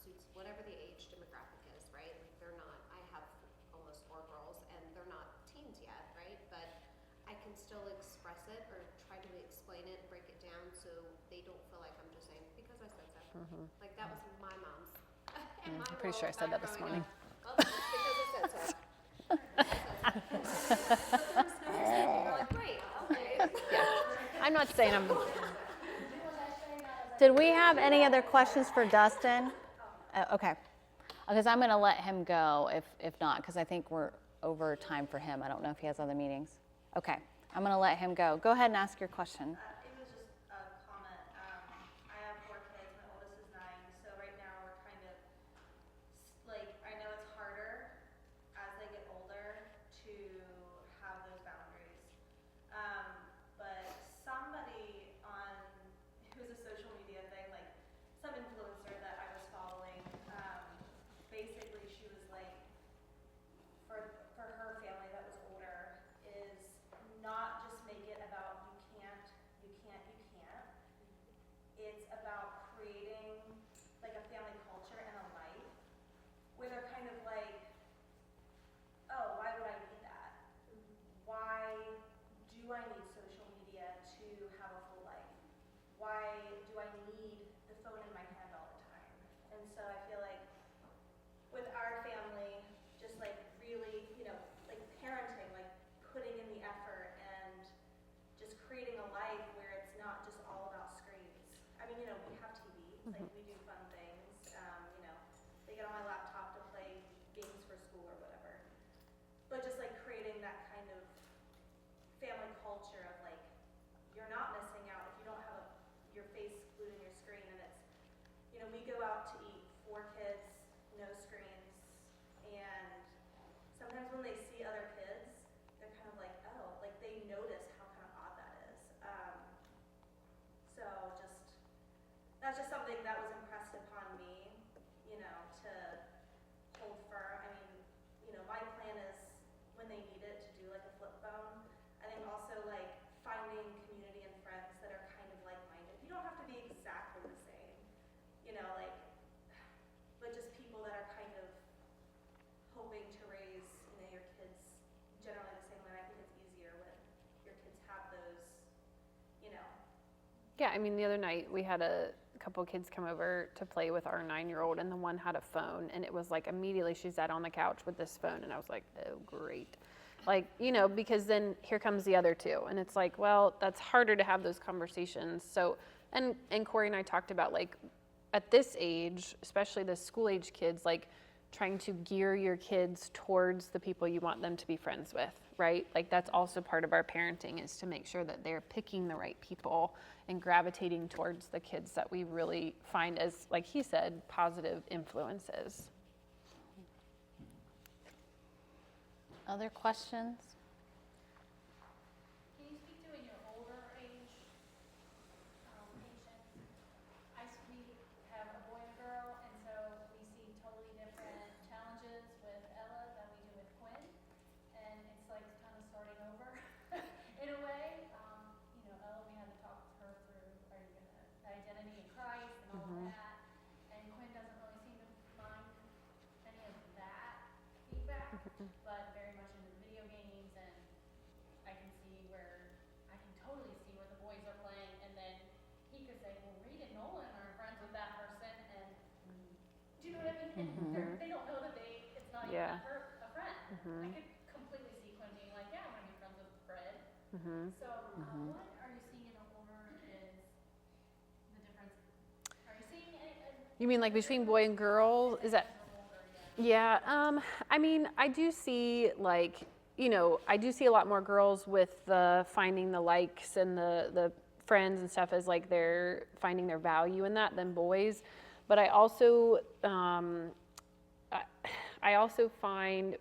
suits whatever the age demographic is, right? Like they're not, I have almost 4 girls and they're not teens yet, right? But I can still express it or try to explain it, break it down so they don't feel like I'm just saying, because I Like that was my mom's. And my I'm pretty sure I role said that back this growing morning. up. Well, it's because it said so. You're like, great, okay. I'm not saying I'm. Did we have any other questions for Dustin? Okay, because I'm going to let him go if not, because I think we're over time for him. I don't know if he has other meetings. Okay, I'm going to let him go. Go ahead and ask your question. It was just a comment. I have 4 kids. My oldest is 9. So right now we're kind of like, I know it's harder as they get older to have those boundaries. But somebody on, it was a social media thing, like some influencer that I was following, basically she was like, for her family that was older, is not just make it about you can't. It's about creating like a family culture and a life where they're kind of like, oh, why would I need that? Why do I need social media to have a full life? Why do I need the phone in my hand all the time? And so I feel like with our family, just like really, like parenting, like putting in the effort and just creating a life where it's not just all about screens. I mean, we have TV, like we do fun things. They get on my laptop to play games for school or whatever. But just like creating that kind of family culture of like, you're not missing out if you don't have your face glued in your screen. And it's, we go out to eat, 4 kids, no screens. And sometimes when they see other kids, they're kind of like, oh, like they notice how kind of odd that is. So that's just something that was impressed upon me, to hold firm. I mean, my plan is when they need it to do like a flip phone. I think also like finding community and friends that are kind of like-minded. You don't have to be exactly the same, like, but just people that are kind of hoping to raise, your kids generally the same way. I think it's easier when your kids have those, Yeah, I mean, the other night we had a couple kids come over to play with our 9-year-old, and the one had a phone, and it was like immediately she sat on the couch with this phone, and I was like, oh, great. Like, because then here comes the other 2, and it's like, well, that's harder to have those conversations. So, and Corey and I talked about, like, at this age, especially the school age kids, like trying to gear your kids towards the people you want them to be friends with, right? Like that's also part of our parenting, is to make sure that they're picking the right people and gravitating towards the kids that we really find as, like he said, positive influences. Other questions? Can you speak to in your older age patients? We have a boy and a girl, and so we see totally different challenges with Ella than we do with Quinn, and it's like kind of starting over in a way. Ella, we had to talk her through, are you gonna identity in Christ and all of that, and Quinn doesn't really seem to mind any of that feedback, but very much into video games, and I can totally see where the boys are playing, and then he could say, well, Reed and Nolan are friends with that person, and do you know what I mean? And they don't know that it's not even a friend. I could completely see Quinn being like, yeah, I want to be friends with Fred. So what are you seeing in the older is the difference? Are you seeing You mean like between boy and girl? Is that? Yeah, I mean, I do see like, I do see a lot more girls with the finding the likes and the friends and stuff as like they're finding their value in that than boys. But I also, I also find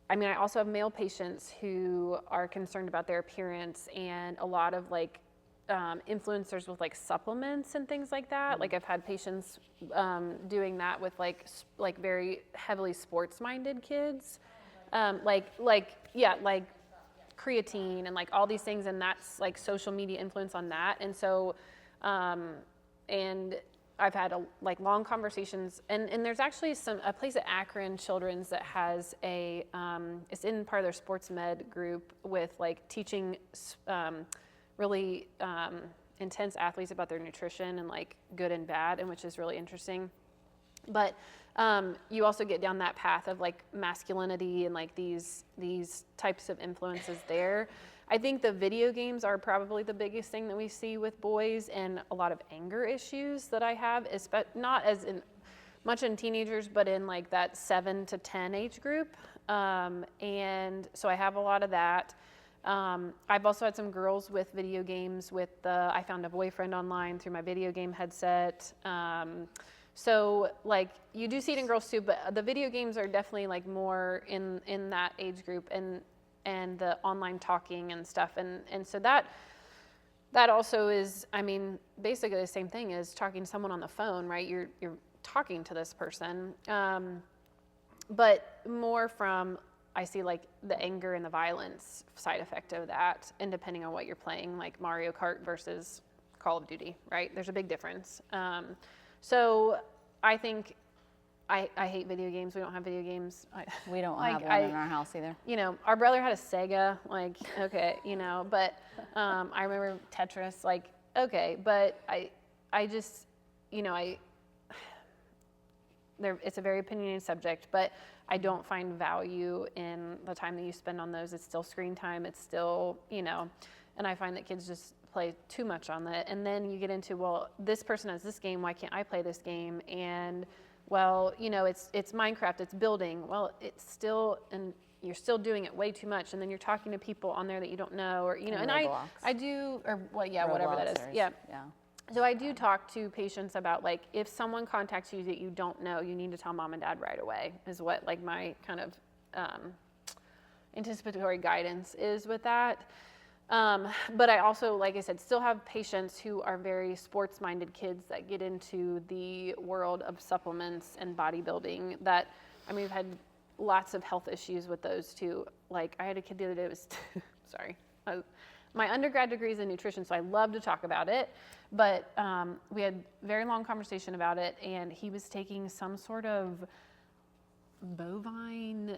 I also have male patients who are concerned about their appearance, and a lot of like influencers with like supplements and things like that. Like I've had patients doing that with like very heavily sports-minded kids, like creatine and like all these things, and that's like social media influence on that. And so, and I've had long conversations, and there's actually a place at Akron Children's that has it's in part of their sports med group with like teaching really intense athletes about their nutrition and like good and bad, and which is really interesting. But you also get down that path of like masculinity and like these types of influences there. I think the video games are probably the biggest thing that we see with boys, and a lot of anger issues that I have, not as much in teenagers, but in like that 7 to 10 age group. And so I have a lot of that. I've also had some girls with video games I found a boyfriend online through my video game headset. So like you do see it in girls too, but the video games are definitely like more in that age group, and the online talking and stuff. And so that also is, I mean, basically the same thing as talking to someone on the phone, right? You're talking to this person. But more from, I see like the anger and the violence side effect of that, and depending on what you're playing, like Mario Kart versus Call of Duty, right? There's a big difference. So I think I hate video games. We don't have video games. We don't like, have one in our house either. You know, our brother had a Sega, like, okay, you know, but I remember Tetris, like, okay, but I just, you know, it's a very opinionated subject, but I don't find value in the time that you spend on those. It's still screen time. It's still, you know, and I find that kids just play too much on that. And then you get into, well, this person has this game. Why can't I play this game? And well, you know, it's Minecraft. It's building. Well, it's still, and you're still doing it way too much. And then you're talking to people on there that you don't know, or, you know, and I do, or what, yeah, whatever that is. Yeah. So I do talk to patients about, like, if someone contacts you that you don't know, you need to tell mom and dad right away, is what, like, my kind of anticipatory guidance is with that. But I also, like I said, still have patients who are very sports-minded kids that get into the world of supplements and bodybuilding that, I mean, we've had lots of health issues with those too. Like, I had a kid the other day that was, sorry, my undergrad degree is in nutrition, so I love to talk about it. But we had a very long conversation about it, and he was taking some sort of bovine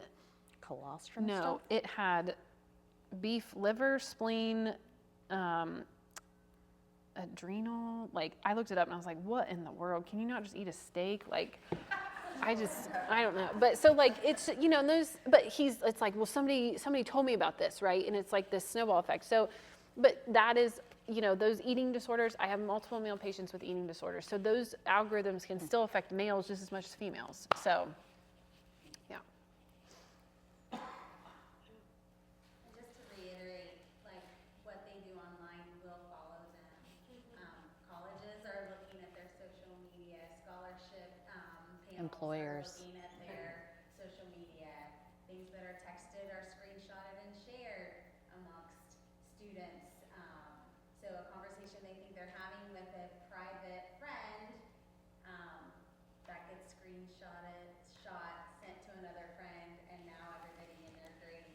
Colostrum No, stuff? it had beef liver, spleen, adrenal. Like, I looked it up and I was like, what in the world? Can you not just eat a steak? Like, I don't know. But so, like, it's, you know, it's like, well, somebody told me about this, right? And it's like this snowball effect. So, but that is, you know, those eating disorders, I have multiple male patients with eating disorders. So those algorithms can still affect males just as much as females. So, yeah. And just to reiterate, like, what they do online will follow them. Colleges are looking at their social media, scholarship panels Employers. are looking at their social media. Things that are texted are screenshotted and shared amongst students. So a conversation they think they're having with a private friend, that gets screenshotted, sent to another friend, and now everybody in their grade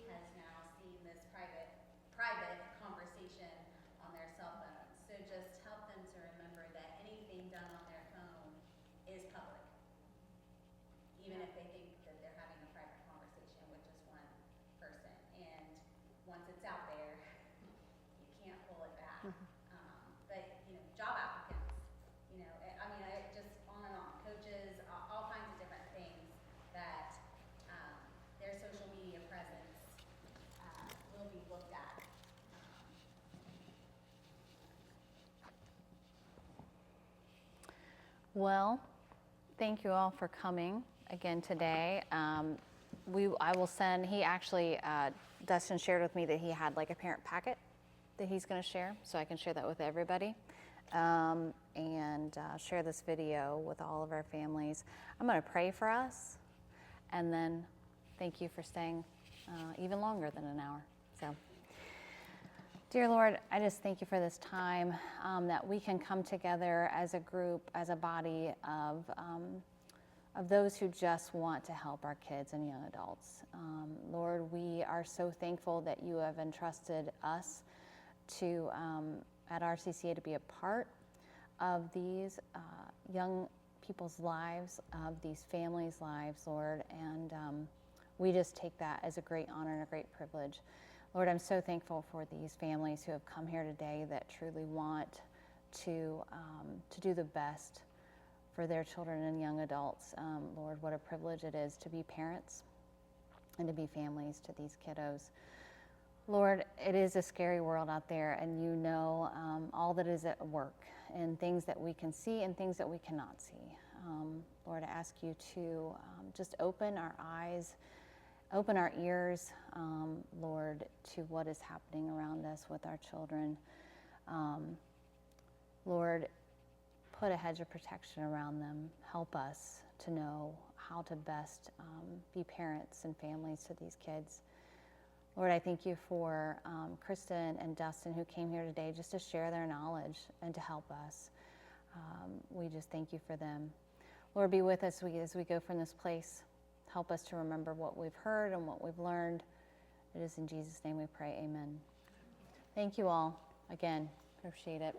has now seen this private conversation on their cell phones. So just help them to remember that anything done on their phone is public, even if they think that they're having a private conversation with just one person. And once it's out there, you can't pull it back. But, you know, job applicants, you know, I mean, just on and on, coaches, all kinds of different things that their social media presence will be looked at. Well, thank you all for coming again today. I will send, Dustin shared with me that he had like a parent packet that he's going to share, so I can share that with everybody, and share this video with all of our families. I'm going to pray for us, and then thank you for staying even longer than an hour. So, dear Lord, I just thank you for this time that we can come together as a group, as a body of those who just want to help our kids and young adults. Lord, we are so thankful that you have entrusted us to, at RCCA, to be a part of these young people's lives, of these families' lives, Lord, and we just take that as a great honor and a great privilege. Lord, I'm so thankful for these families who have come here today that truly want to do the best for their children and young adults. Lord, what a privilege it is to be parents and to be families to these kiddos. Lord, it is a scary world out there, and you know all that is at work, and things that we can see and things that we cannot see. Lord, I ask you to just open our eyes, open our ears, Lord, to what is happening around us with our children. Lord, put a hedge of protection around them. Help us to know how to best be parents and families to these kids. Lord, I thank you for Kristen and Dustin who came here today just to share their knowledge and to help us. We just thank you for them. Lord, be with us as we go from this place. Help us to remember what we've heard and what we've learned. It is in Jesus' name we pray, amen. Thank you all. Again, appreciate it.